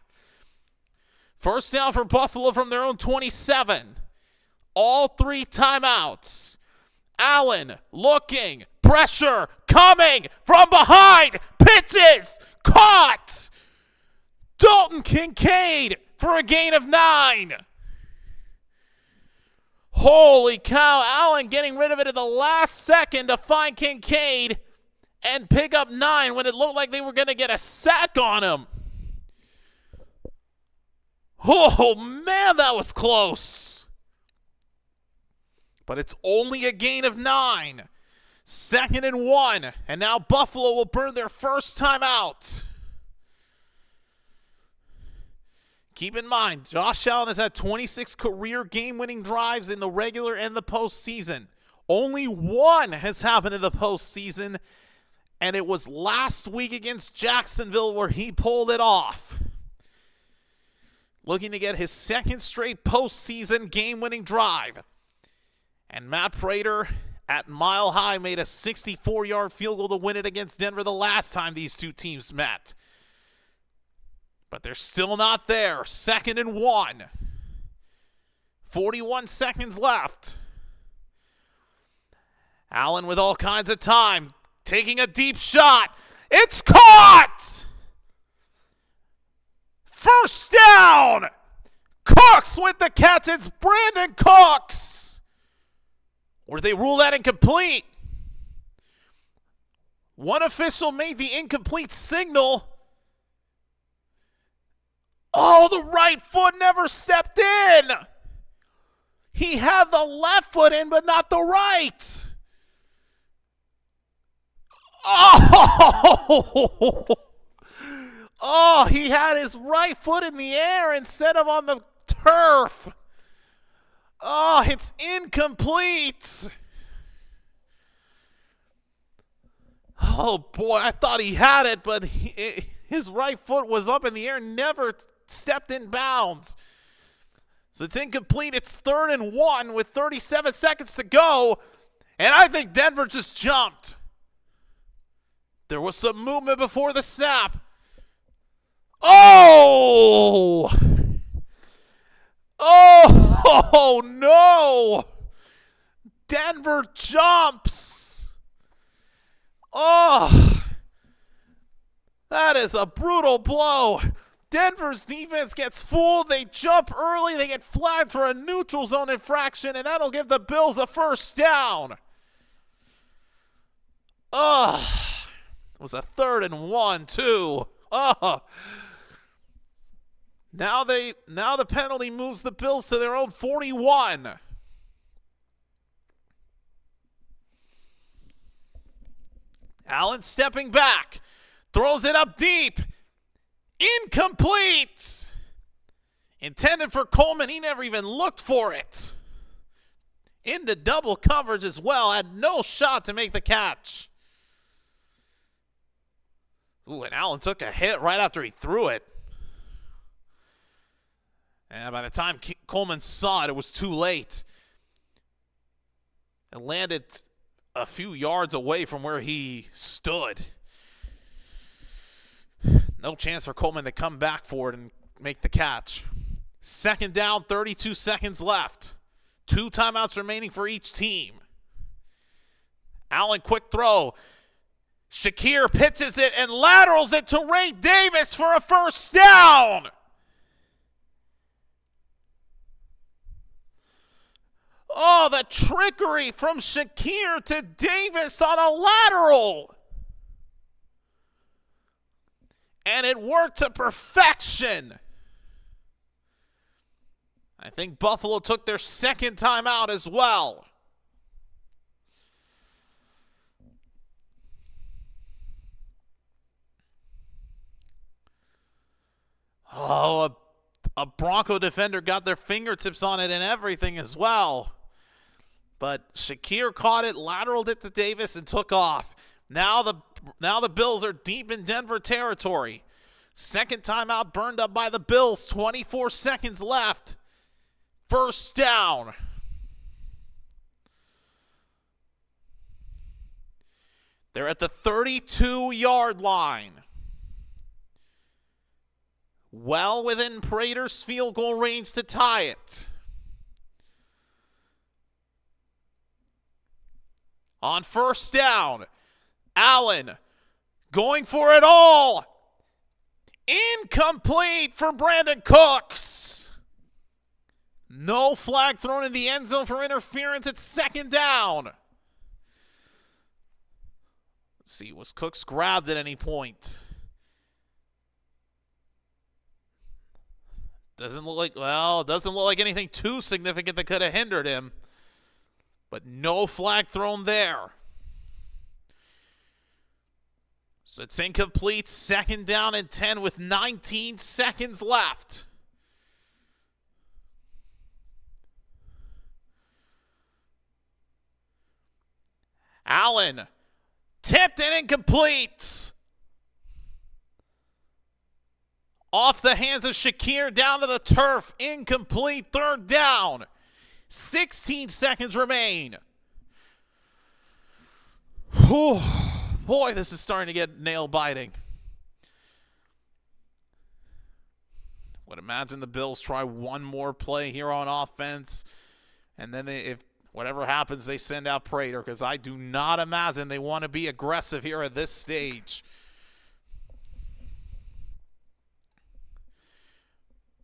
First down for Buffalo from their own 27. All 3 timeouts. Allen looking, pressure coming from behind, pitches, caught. Dalton Kincaid for a gain of 9. Holy cow, Allen getting rid of it at the last second to find Kincaid and pick up 9 when it looked like they were going to get a sack on him. Oh man, that was close. But it's only a gain of 9. 2nd and 1. And now Buffalo will burn their first time out. Keep in mind, Josh Allen has had 26 career game-winning drives in the regular and the postseason. Only 1 has happened in the postseason, and it was last week against Jacksonville where he pulled it off. Looking to get his 2nd straight postseason game-winning drive. And Matt Prater at Mile High made a 64-yard field goal to win it against Denver the last time these two teams met. But they're still not there. 2nd and 1. 41 seconds left. Allen with all kinds of time. Taking a deep shot. It's caught! First down! Cooks with the catch. It's Brandon Cooks. Or did they rule that incomplete? One official made the incomplete signal. Oh, the right foot never stepped in. He had the left foot in, but not the right. Oh! Oh, he had his right foot in the air instead of on the turf. Oh, it's incomplete. Oh, boy, I thought he had it, but his right foot was up in the air, never stepped in bounds. So it's incomplete. It's 3rd and 1 with 37 seconds to go, and I think Denver just jumped. There was some movement before the snap. Oh! Oh, no! Denver jumps. Oh, that is a brutal blow. Denver's defense gets fooled. They jump early. They get flagged for a neutral zone infraction, and that'll give the Bills a first down. It was a 3rd and 1, too. Now the penalty moves the Bills to their own 41. Allen stepping back. Throws it up deep. Incomplete. Intended for Coleman. He never even looked for it. Into double coverage as well. Had no shot to make the catch. Ooh, and Allen took a hit right after he threw it. And by the time Coleman saw it, it was too late. It landed a few yards away from where he stood. No chance for Coleman to come back for it and make the catch. 2nd down, 32 seconds left. 2 timeouts remaining for each team. Allen, quick throw. Shakir pitches it and laterals it to Ray Davis for a first down. Oh, the trickery from Shakir to Davis on a lateral. And it worked to perfection. I think Buffalo took their 2nd timeout as well. Oh, a Bronco defender got their fingertips on it and everything as well. But Shakir caught it, lateraled it to Davis, and took off. Now the Bills are deep in Denver territory. 2nd timeout burned up by the Bills. 24 seconds left. First down. They're at the 32-yard line. Well within Prater's field goal range to tie it. On first down, Allen going for it all. Incomplete for Brandon Cooks. No flag thrown in the end zone for interference. It's 2nd down. Let's see, was Cooks grabbed at any point? Doesn't look like anything too significant that could have hindered him. But no flag thrown there. So it's incomplete. 2nd down and 10 with 19 seconds left. Allen tipped and incomplete. Off the hands of Shakir down to the turf. Incomplete. 3rd down. 16 seconds remain. Whew. Boy, this is starting to get nail-biting. Would imagine the Bills try one more play here on offense, and then if whatever happens, they send out Prater, because I do not imagine they want to be aggressive here at this stage.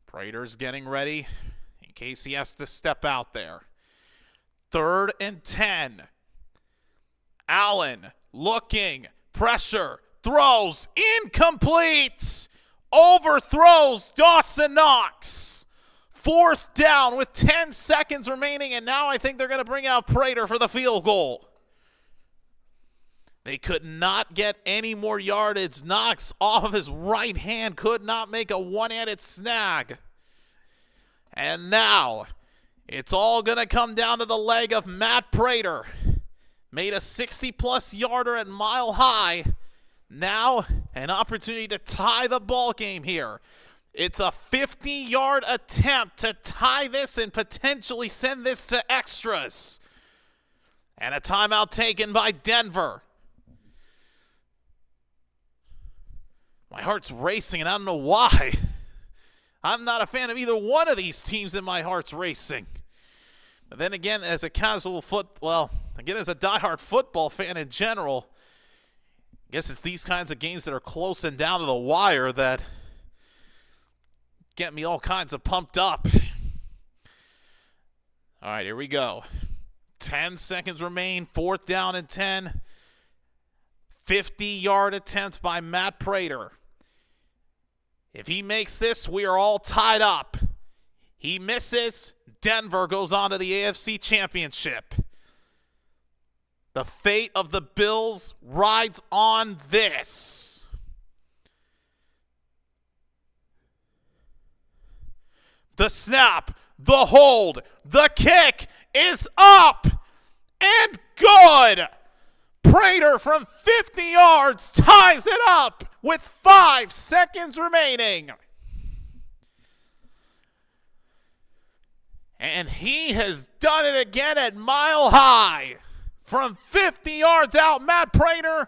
Prater's getting ready in case he has to step out there. 3rd and 10. Allen looking, pressure, throws, incomplete, overthrows Dawson Knox. 4th down with 10 seconds remaining, and now I think they're going to bring out Prater for the field goal. They could not get any more yardage. Knox off of his right hand could not make a one-handed snag. And now it's all going to come down to the leg of Matt Prater. Made a 60-plus yarder at Mile High. Now an opportunity to tie the ball game here. It's a 50-yard attempt to tie this and potentially send this to extras. And a timeout taken by Denver. My heart's racing, and I don't know why. I'm not a fan of either one of these teams, and my heart's racing. But then again, as a as a diehard football fan in general, I guess it's these kinds of games that are close and down to the wire that getting me all kinds of pumped up. All right, here we go. 10 seconds remain. 4th down and 10. 50-yard attempt by Matt Prater. If he makes this, we are all tied up. He misses. Denver goes on to the AFC Championship. The fate of the Bills rides on this. The snap, the hold, the kick is up and good. Prater from 50 yards ties it up with 5 seconds remaining. And he has done it again at Mile High. From 50 yards out, Matt Prater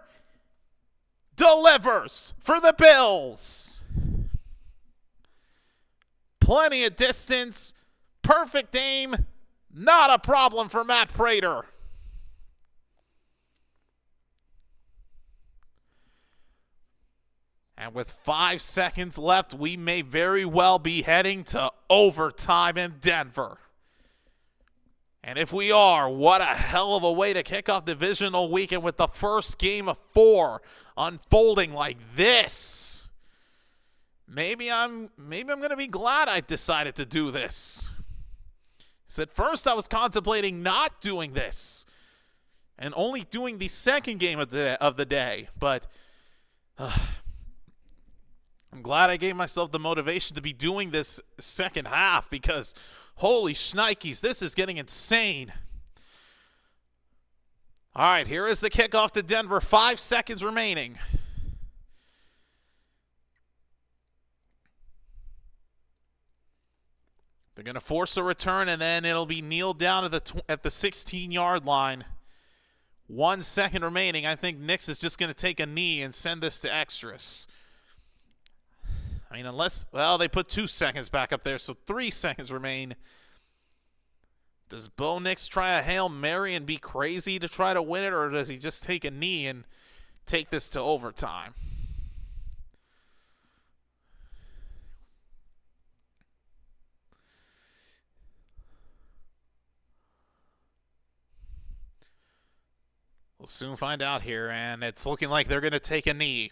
delivers for the Bills. Plenty of distance, perfect aim, not a problem for Matt Prater. And with 5 seconds left, we may very well be heading to overtime in Denver. And if we are, what a hell of a way to kick off divisional weekend with the first game of 4 unfolding like this. Maybe I'm going to be glad I decided to do this. At first I was contemplating not doing this and only doing the second game of the day, but I'm glad I gave myself the motivation to be doing this second half because holy shnikes, this is getting insane. All right, here is the kickoff to Denver. 5 seconds remaining. They're going to force a return, and then it'll be kneeled down at the 16-yard line. 1 second remaining. I think Nix is just going to take a knee and send this to extras. I mean, unless, well, they put 2 seconds back up there, so 3 seconds remain. Does Bo Nix try a Hail Mary and be crazy to try to win it, or does he just take a knee and take this to overtime? We'll soon find out here, and it's looking like they're going to take a knee.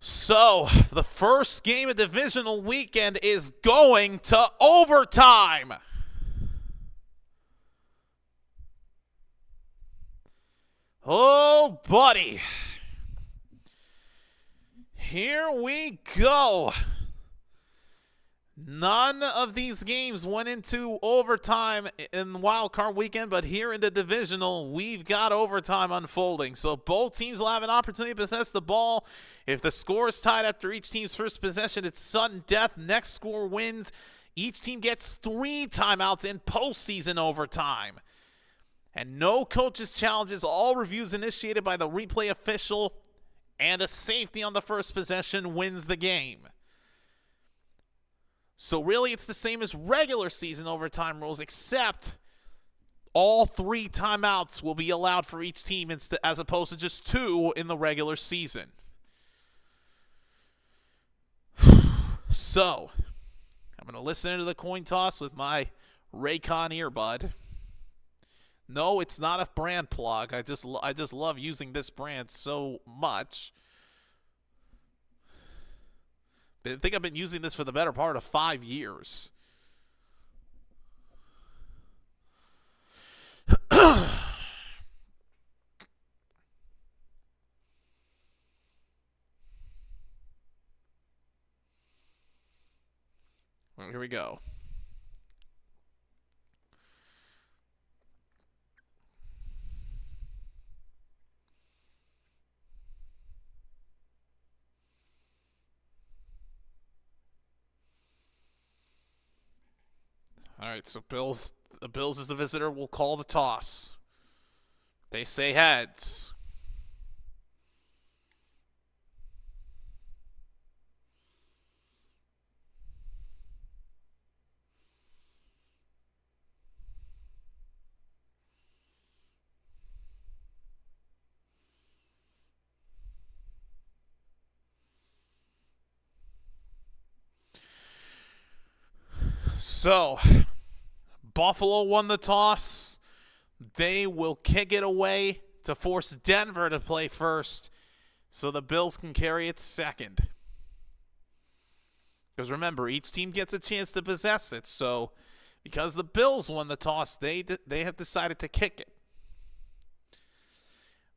So, the first game of divisional weekend is going to overtime. Oh, buddy. Here we go. None of these games went into overtime in Wild Card Weekend, but here in the divisional, we've got overtime unfolding. So both teams will have an opportunity to possess the ball. If the score is tied after each team's first possession, it's sudden death. Next score wins. Each team gets 3 timeouts in postseason overtime. And no coaches' challenges, all reviews initiated by the replay official, and a safety on the first possession wins the game. So really, it's the same as regular season overtime rules, except all 3 timeouts will be allowed for each team as opposed to just 2 in the regular season. So, I'm going to listen to the coin toss with my Raycon earbud. No, it's not a brand plug. I just love using this brand so much. I think I've been using this for the better part of 5 years. Well, here we go. All right, so the Bills as the visitor will call the toss. They say heads. So, Buffalo won the toss. They will kick it away to force Denver to play first so the Bills can carry it second. Because remember, each team gets a chance to possess it. So, because the Bills won the toss, they have decided to kick it.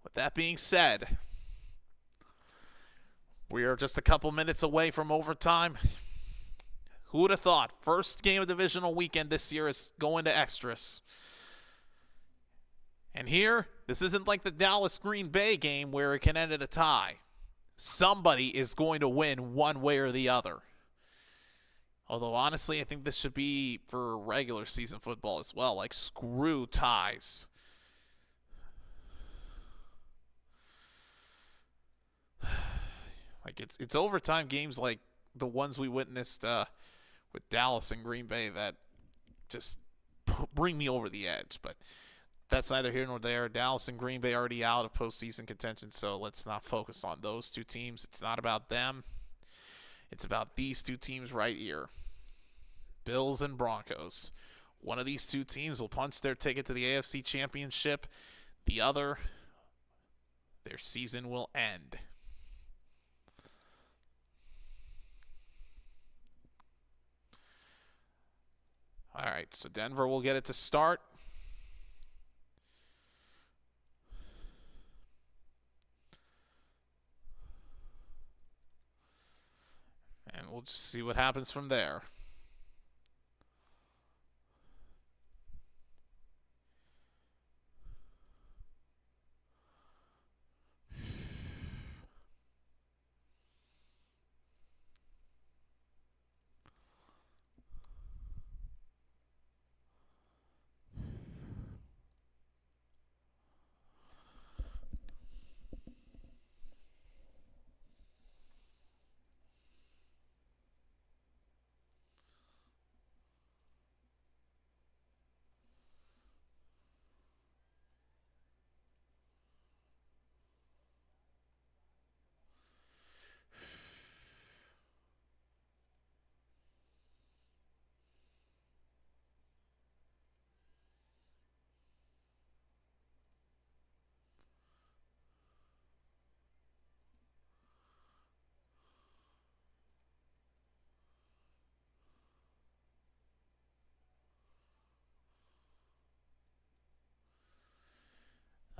With that being said, we are just a couple minutes away from overtime. Who would have thought? First game of divisional weekend this year is going to extras. And here, this isn't like the Dallas-Green Bay game where it can end in a tie. Somebody is going to win one way or the other. Although, honestly, I think this should be for regular season football as well. Like, screw ties. Like, it's overtime games like the ones we witnessed with Dallas and Green Bay that just bring me over the edge. But that's neither here nor there. Dallas and Green Bay already out of postseason contention, so let's not focus on those two teams. It's not about them. It's about these two teams right here. Bills and Broncos. One of these two teams will punch their ticket to the AFC Championship. The other, their season will end. All right, so Denver will get it to start. And we'll just see what happens from there.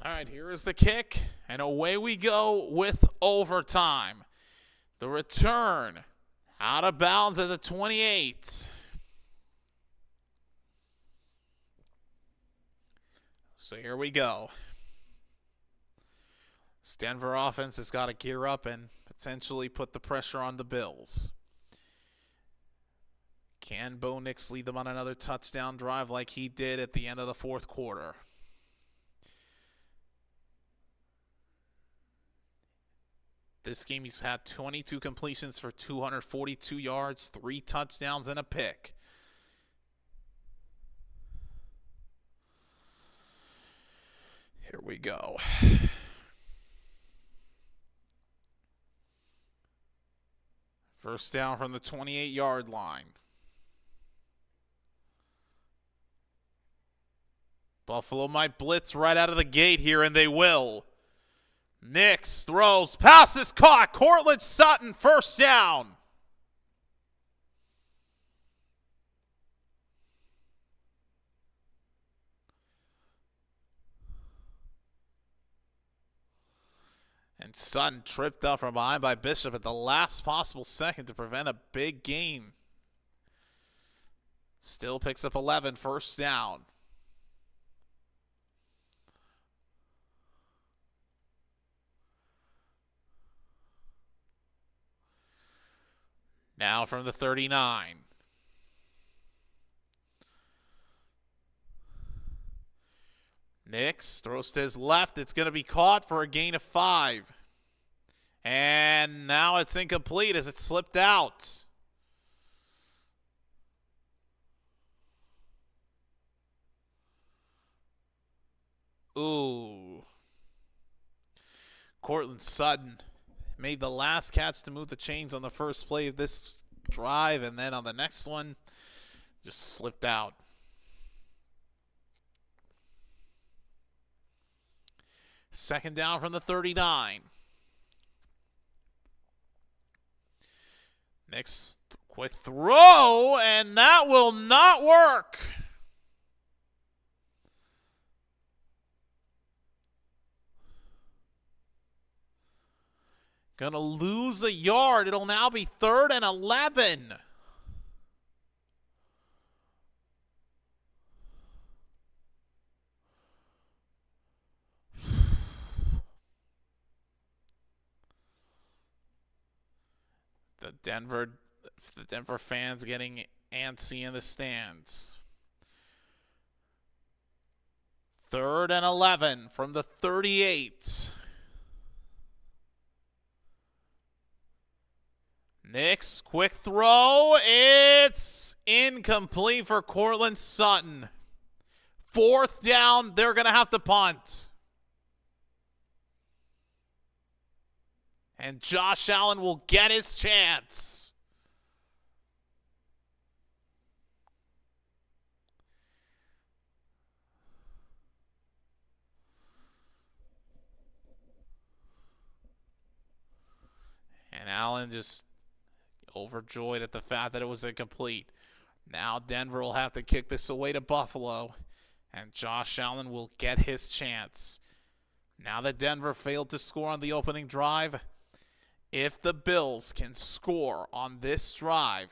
All right, here is the kick, and away we go with overtime. The return out of bounds at the 28. So here we go. This Denver offense has got to gear up and potentially put the pressure on the Bills. Can Bo Nix lead them on another touchdown drive like he did at the end of the fourth quarter? This game he's had 22 completions for 242 yards, 3 touchdowns, and a pick. Here we go. First down from the 28-yard line. Buffalo might blitz right out of the gate here, and they will. Nix throws. Pass is caught. Cortland Sutton, first down. And Sutton tripped up from behind by Bishop at the last possible second to prevent a big gain. Still picks up 11, first down. Now from the 39. Nix throws to his left. It's going to be caught for a gain of 5. And now it's incomplete as it slipped out. Ooh. Cortland Sutton made the last catch to move the chains on the first play of this drive, and then on the next one, Just slipped out. Second down from the 39. Next quick throw, and that will not work. Gonna lose a yard. It'll now be 3rd and 11. The Denver fans getting antsy in the stands. 3rd and 11 from the 38. Next quick throw. It's incomplete for Cortland Sutton. 4th down. They're going to have to punt. And Josh Allen will get his chance. And Allen just overjoyed at the fact that it was incomplete. Now Denver will have to kick this away to Buffalo. And Josh Allen will get his chance. Now that Denver failed to score on the opening drive, if the Bills can score on this drive,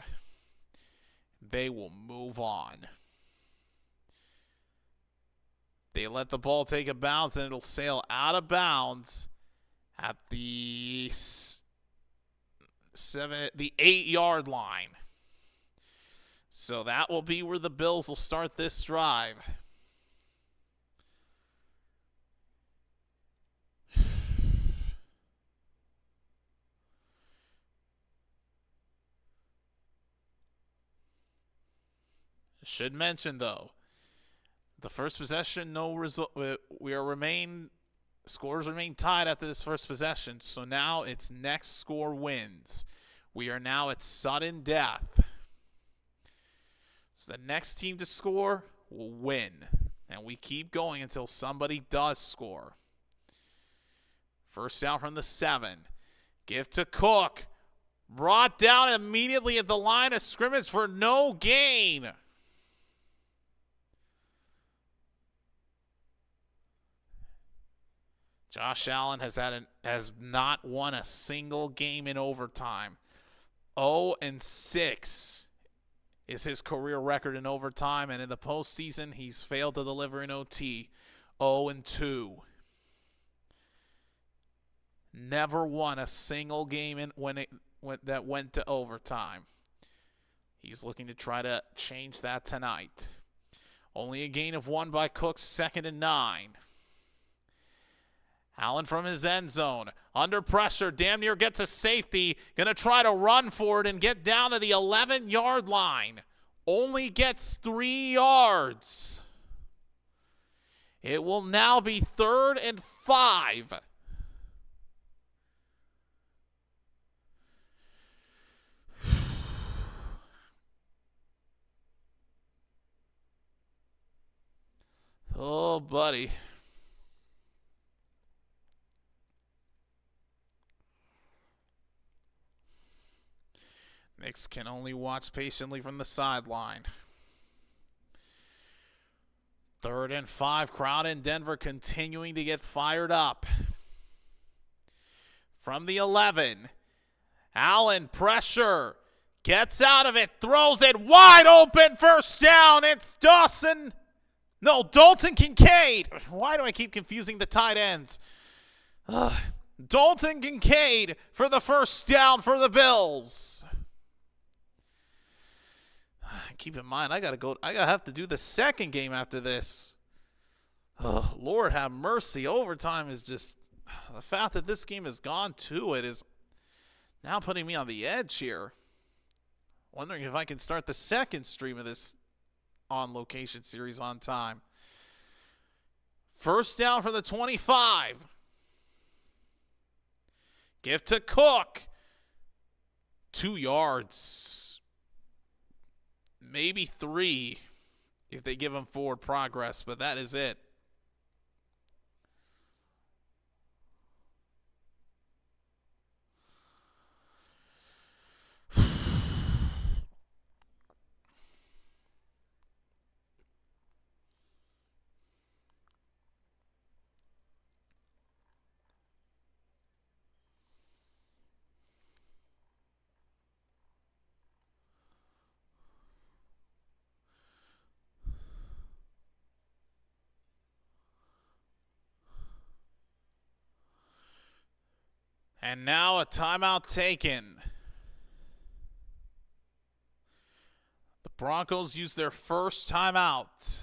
they will move on. They let the ball take a bounce, and it'll sail out of bounds at the 8-yard line. So that will be where the Bills will start this drive. Should mention, though, the first possession, no result. Scores remain tied after this first possession. So now it's next score wins. We are now at sudden death. So the next team to score will win. And we keep going until somebody does score. First down from the 7. Give to Cook. Brought down immediately at the line of scrimmage for no gain. Josh Allen has not won a single game in overtime. 0-6 is his career record in overtime, and in the postseason, he's failed to deliver in OT. 0-2. Never won a single game that went to overtime. He's looking to try to change that tonight. Only a gain of 1 by Cook, 2nd and 9. Allen from his end zone, under pressure, damn near gets a safety, going to try to run for it and get down to the 11-yard line. Only gets 3 yards. It will now be 3rd and 5. Oh, buddy. Knicks can only watch patiently from the sideline. 3rd and 5. Crowd in Denver continuing to get fired up. From the 11. Allen, pressure. Gets out of it. Throws it wide open. First down. It's Dalton Kincaid. Why do I keep confusing the tight ends? Dalton Kincaid for the first down for the Bills. Keep in mind, I gotta have to do the second game after this. Oh, Lord have mercy. Overtime is just, the fact that this game has gone to it is now putting me on the edge here. Wondering if I can start the second stream of this On Location series on time. First down for the 25. Give to Cook. 2 yards. Maybe 3 if they give him forward progress, but that is it. And now a timeout taken. The Broncos use their first timeout.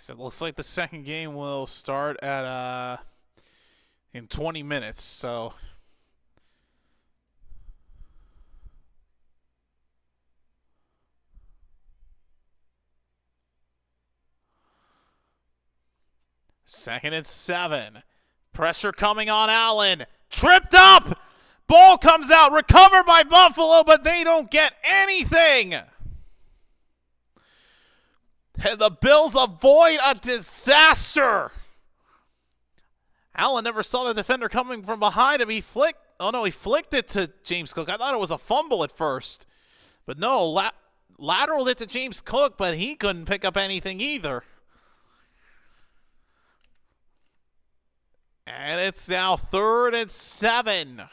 It looks like the second game will start at in 20 minutes. So second and 7. Pressure coming on Allen. Tripped up. Ball comes out. Recovered by Buffalo, but they don't get anything. And the Bills avoid a disaster. Allen never saw the defender coming from behind him. He flicked it to James Cook. I thought it was a fumble at first. But no, lateral it to James Cook, but he couldn't pick up anything either. And it's now 3rd and 7.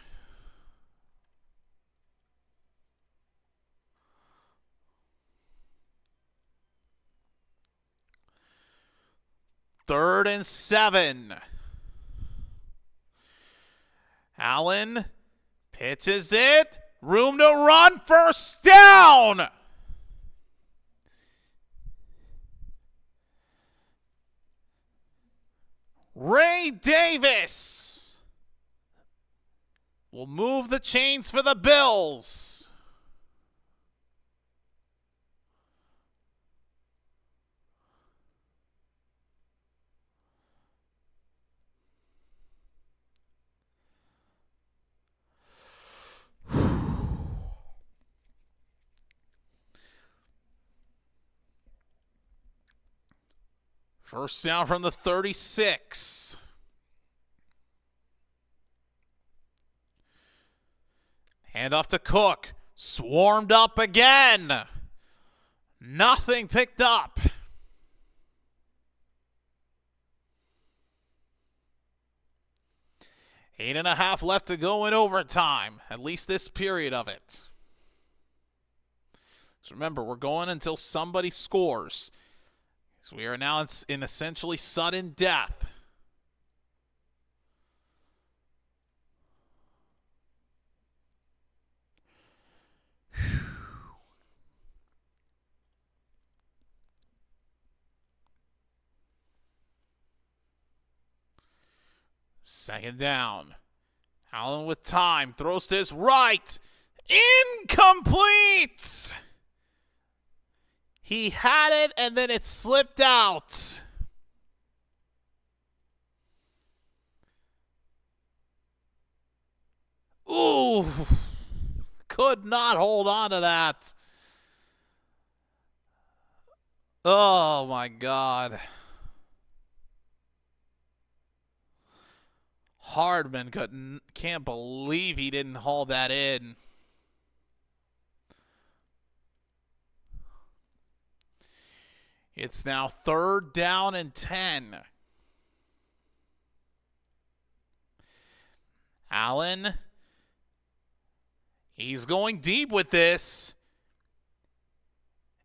Third and 7. Allen pitches it. Room to run. First down. Ray Davis will move the chains for the Bills. First down from the 36. Handoff to Cook. Swarmed up again. Nothing picked up. Eight and a half left to go in overtime. At least this period of it. So remember, we're going until somebody scores. So we are now in essentially sudden death. Second down. Allen with time. Throws to his right. Incomplete! He had it, and then it slipped out. Ooh. Could not hold on to that. Oh, my God. Hardman can't believe he didn't haul that in. It's now 3rd down and 10. Allen. He's going deep with this.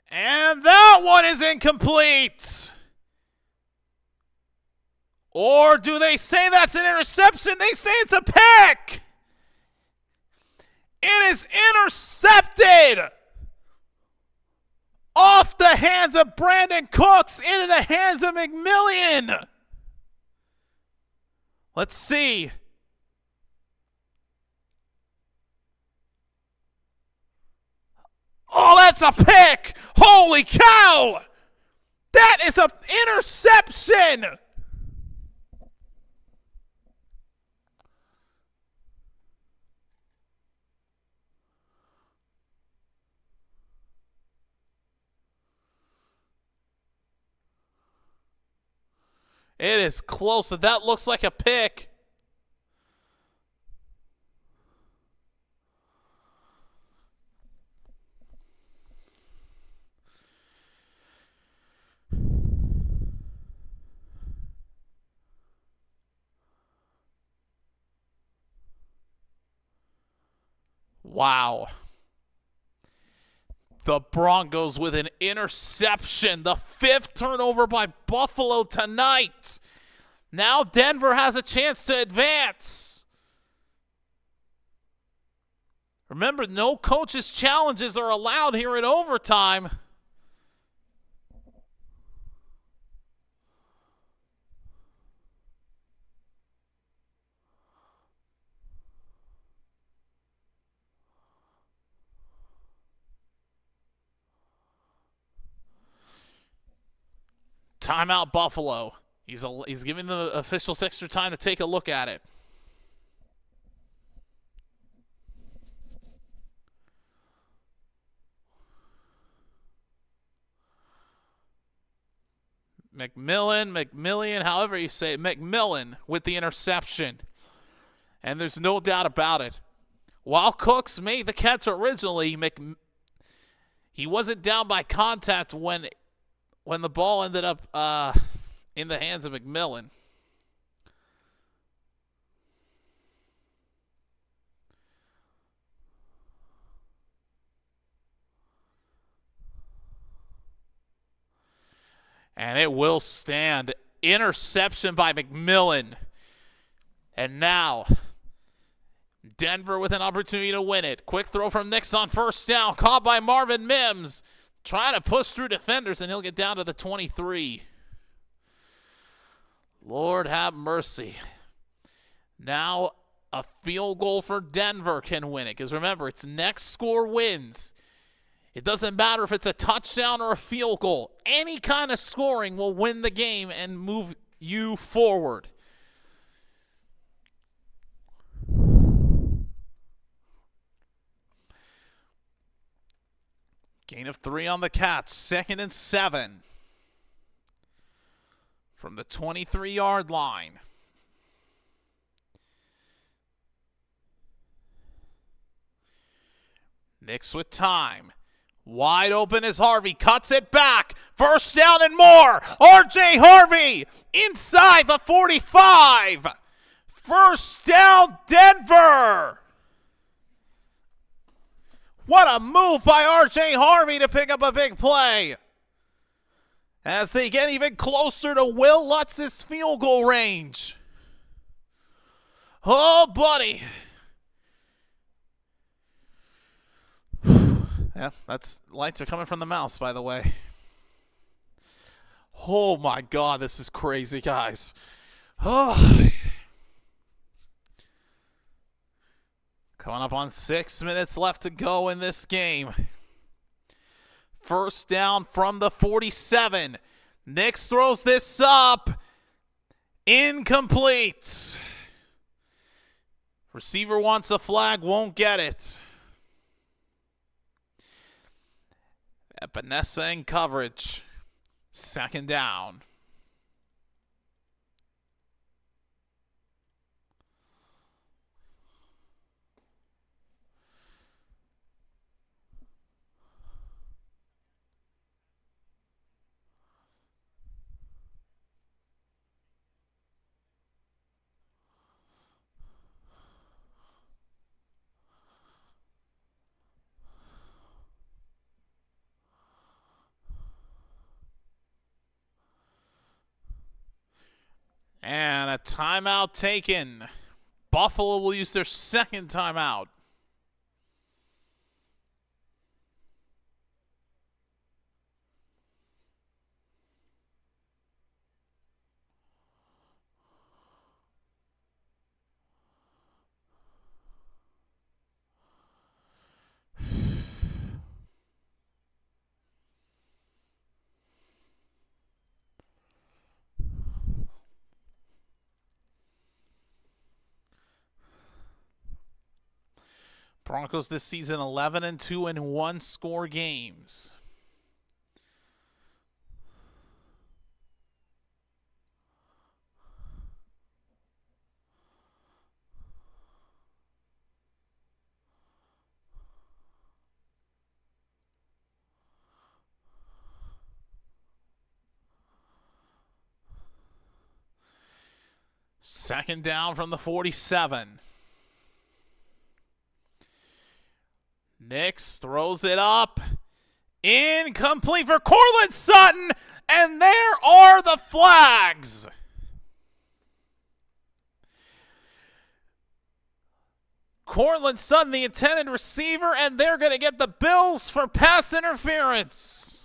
And that one is incomplete. Or do they say that's an interception? They say it's a pick. It is intercepted off the hands of Brandon Cooks into the hands of McMillian. Let's see. Oh, that's a pick. Holy cow. That is an interception. It is close. That looks like a pick. Wow. The Broncos with an interception. The 5th turnover by Buffalo tonight. Now Denver has a chance to advance. Remember, no coaches' challenges are allowed here in overtime. Timeout Buffalo. He's giving the officials extra time to take a look at it. McMillian, however you say it, McMillian with the interception. And there's no doubt about it. While Cooks made the catch originally, he wasn't down by contact when the ball ended up in the hands of McMillian. And it will stand. Interception by McMillian. And now, Denver with an opportunity to win it. Quick throw from Nix on first down. Caught by Marvin Mims. Trying to push through defenders, and he'll get down to the 23. Lord have mercy. Now a field goal for Denver can win it. Because remember, it's next score wins. It doesn't matter if it's a touchdown or a field goal. Any kind of scoring will win the game and move you forward. Gain of 3 on the Cats. 2nd and 7. From the 23-yard line. Nix with time. Wide open is Harvey. Cuts it back. First down and more. R.J. Harvey inside the 45. First down, Denver. What a move by R.J. Harvey to pick up a big play. As they get even closer to Will Lutz's field goal range. Oh, buddy. Yeah, that's lights are coming from the mouse, by the way. Oh, my God, this is crazy, guys. Oh. Coming up on 6 minutes left to go in this game. First down from the 47. Nix throws this up. Incomplete. Receiver wants a flag, won't get it. Epinesa in coverage. 2nd down. And a timeout taken. Buffalo will use their second timeout. Broncos this season 11-2 in one-score games. Second down from the 47. Nix throws it up. Incomplete for Cortland Sutton. And there are the flags. Cortland Sutton, the intended receiver, and they're going to get the Bills for pass interference.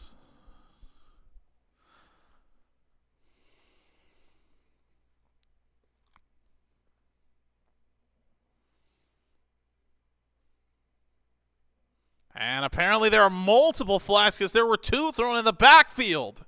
And apparently there are multiple flags because there were two thrown in the backfield.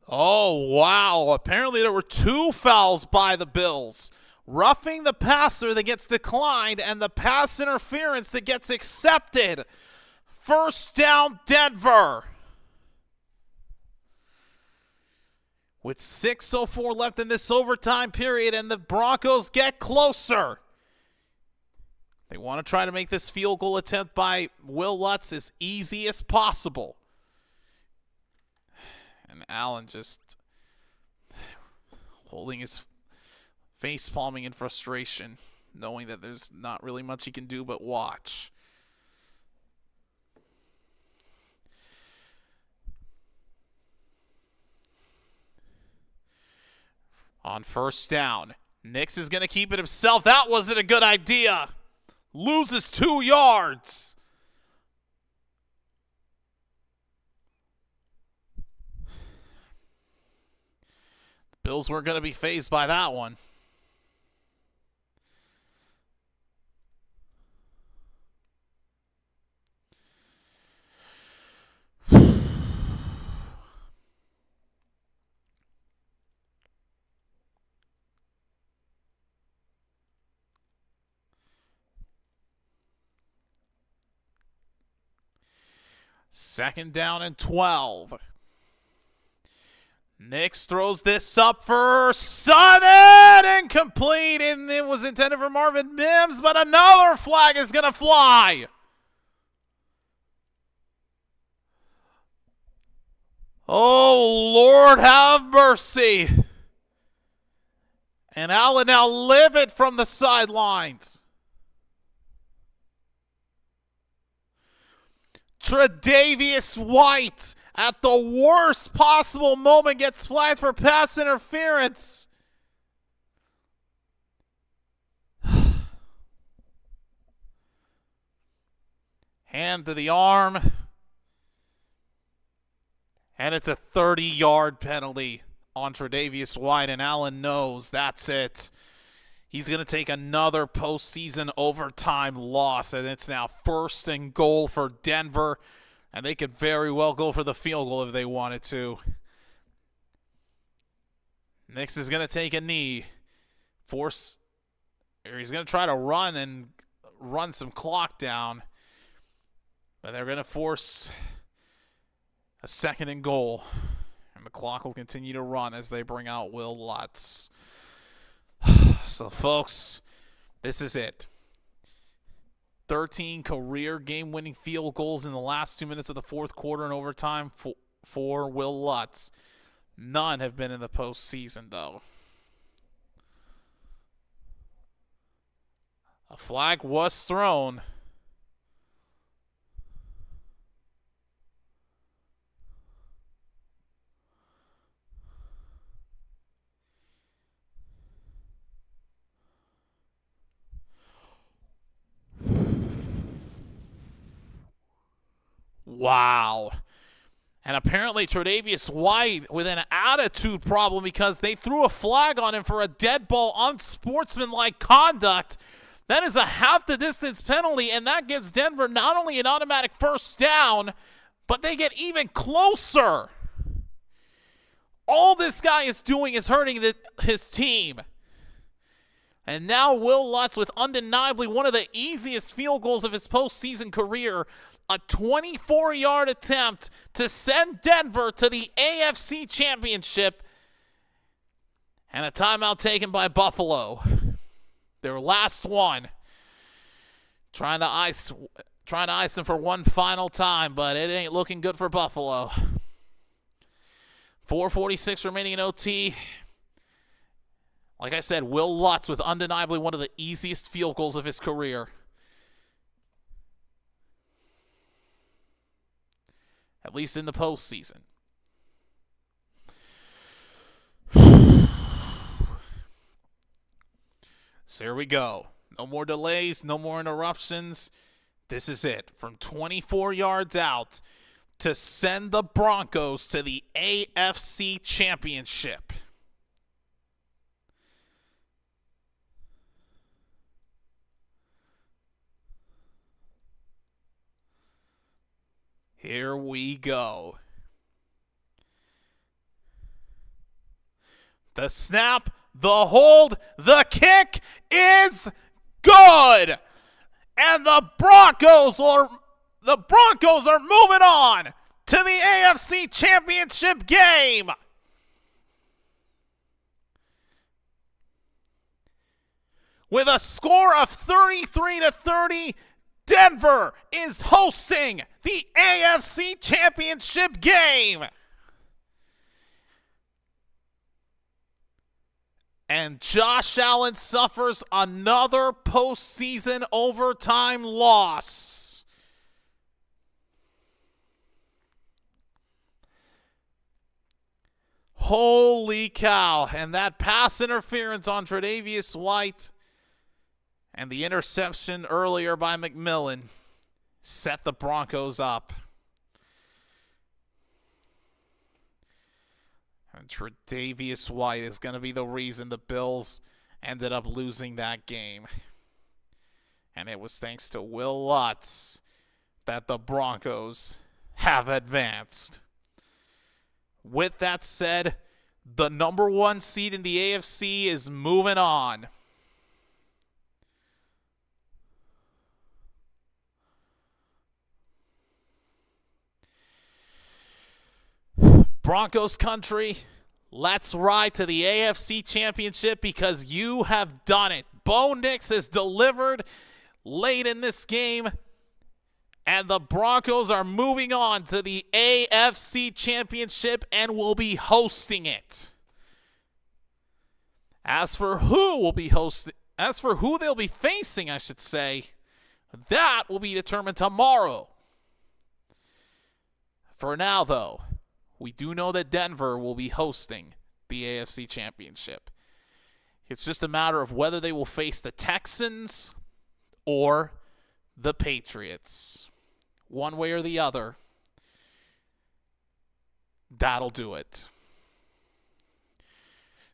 Oh, wow. Apparently there were two fouls by the Bills. Roughing the passer that gets declined and the pass interference that gets accepted. First down, Denver. With 6:04 left in this overtime period, and the Broncos get closer. They want to try to make this field goal attempt by Will Lutz as easy as possible. And Allen just holding his face palming in frustration, knowing that there's not really much he can do but watch. On first down, Nix is going to keep it himself. That wasn't a good idea. Loses 2 yards. The Bills weren't going to be fazed by that one. Second down and 12. Nix throws this up for Sutton. Incomplete, and it was intended for Marvin Mims, but another flag is going to fly. Oh, Lord have mercy. And Allen now livid from the sidelines. Tre'Davious White, at the worst possible moment, gets flagged for pass interference. Hand to the arm. And it's a 30-yard penalty on Tre'Davious White, and Allen knows that's it. He's going to take another postseason overtime loss, and it's now 1st and goal for Denver, and they could very well go for the field goal if they wanted to. Nix is going to take a knee. He's going to try to run some clock down, but they're going to force a 2nd and goal, and the clock will continue to run as they bring out Will Lutz. So, folks, this is it. 13 career game-winning field goals in the last 2 minutes of the 4th quarter and overtime for Will Lutz. None have been in the postseason, though. A flag was thrown. Wow. And apparently Tre'Davious White with an attitude problem because they threw a flag on him for a dead ball, unsportsmanlike conduct. That is a half the distance penalty, and that gives Denver not only an automatic first down, but they get even closer. All this guy is doing is hurting his team. And now Will Lutz with undeniably one of the easiest field goals of his postseason career. A 24-yard attempt to send Denver to the AFC Championship. And a timeout taken by Buffalo. Their last one. Trying to ice them for one final time, but it ain't looking good for Buffalo. 4:46 remaining in OT. Like I said, Will Lutz with undeniably one of the easiest field goals of his career. At least in the postseason. So here we go. No more delays, no more interruptions. This is it. From 24 yards out to send the Broncos to the AFC Championship. Here we go. The snap, the hold, the kick is good. And the Broncos are moving on to the AFC Championship game. With a score of 33-30, Denver is hosting the AFC Championship game. And Josh Allen suffers another postseason overtime loss. Holy cow. And that pass interference on Tre'Davious White and the interception earlier by McMillan set the Broncos up. And Tre'Davious White is going to be the reason the Bills ended up losing that game. And it was thanks to Will Lutz that the Broncos have advanced. With that said, the number one seed in the AFC is moving on. Broncos country, let's ride to the AFC Championship because you have done it. Bo Nix has delivered late in this game, and the Broncos are moving on to the AFC Championship and will be hosting it. As for who they'll be facing, I should say, that will be determined tomorrow. For now, though, we do know that Denver will be hosting the AFC Championship. It's just a matter of whether they will face the Texans or the Patriots. One way or the other, that'll do it.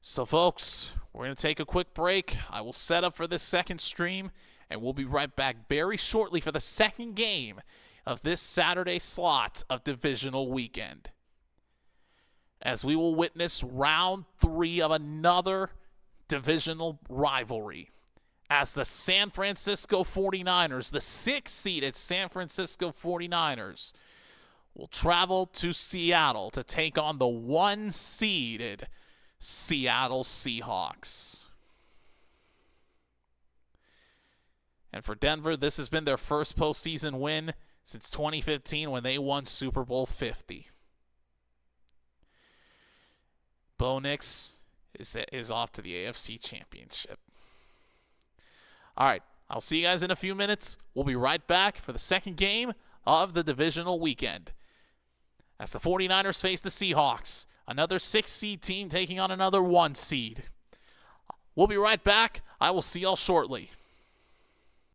So, folks, we're going to take a quick break. I will set up for this second stream, and we'll be right back very shortly for the second game of this Saturday slot of Divisional Weekend, as we will witness round 3 of another divisional rivalry, as the San Francisco 49ers, the 6th-seeded San Francisco 49ers, will travel to Seattle to take on the 1-seeded Seattle Seahawks. And for Denver, this has been their first postseason win since 2015 when they won Super Bowl 50. Bo Nix is off to the AFC Championship. All right, I'll see you guys in a few minutes. We'll be right back for the second game of the divisional weekend. As the 49ers face the Seahawks, another 6-seed team taking on another 1 seed. We'll be right back. I will see y'all shortly.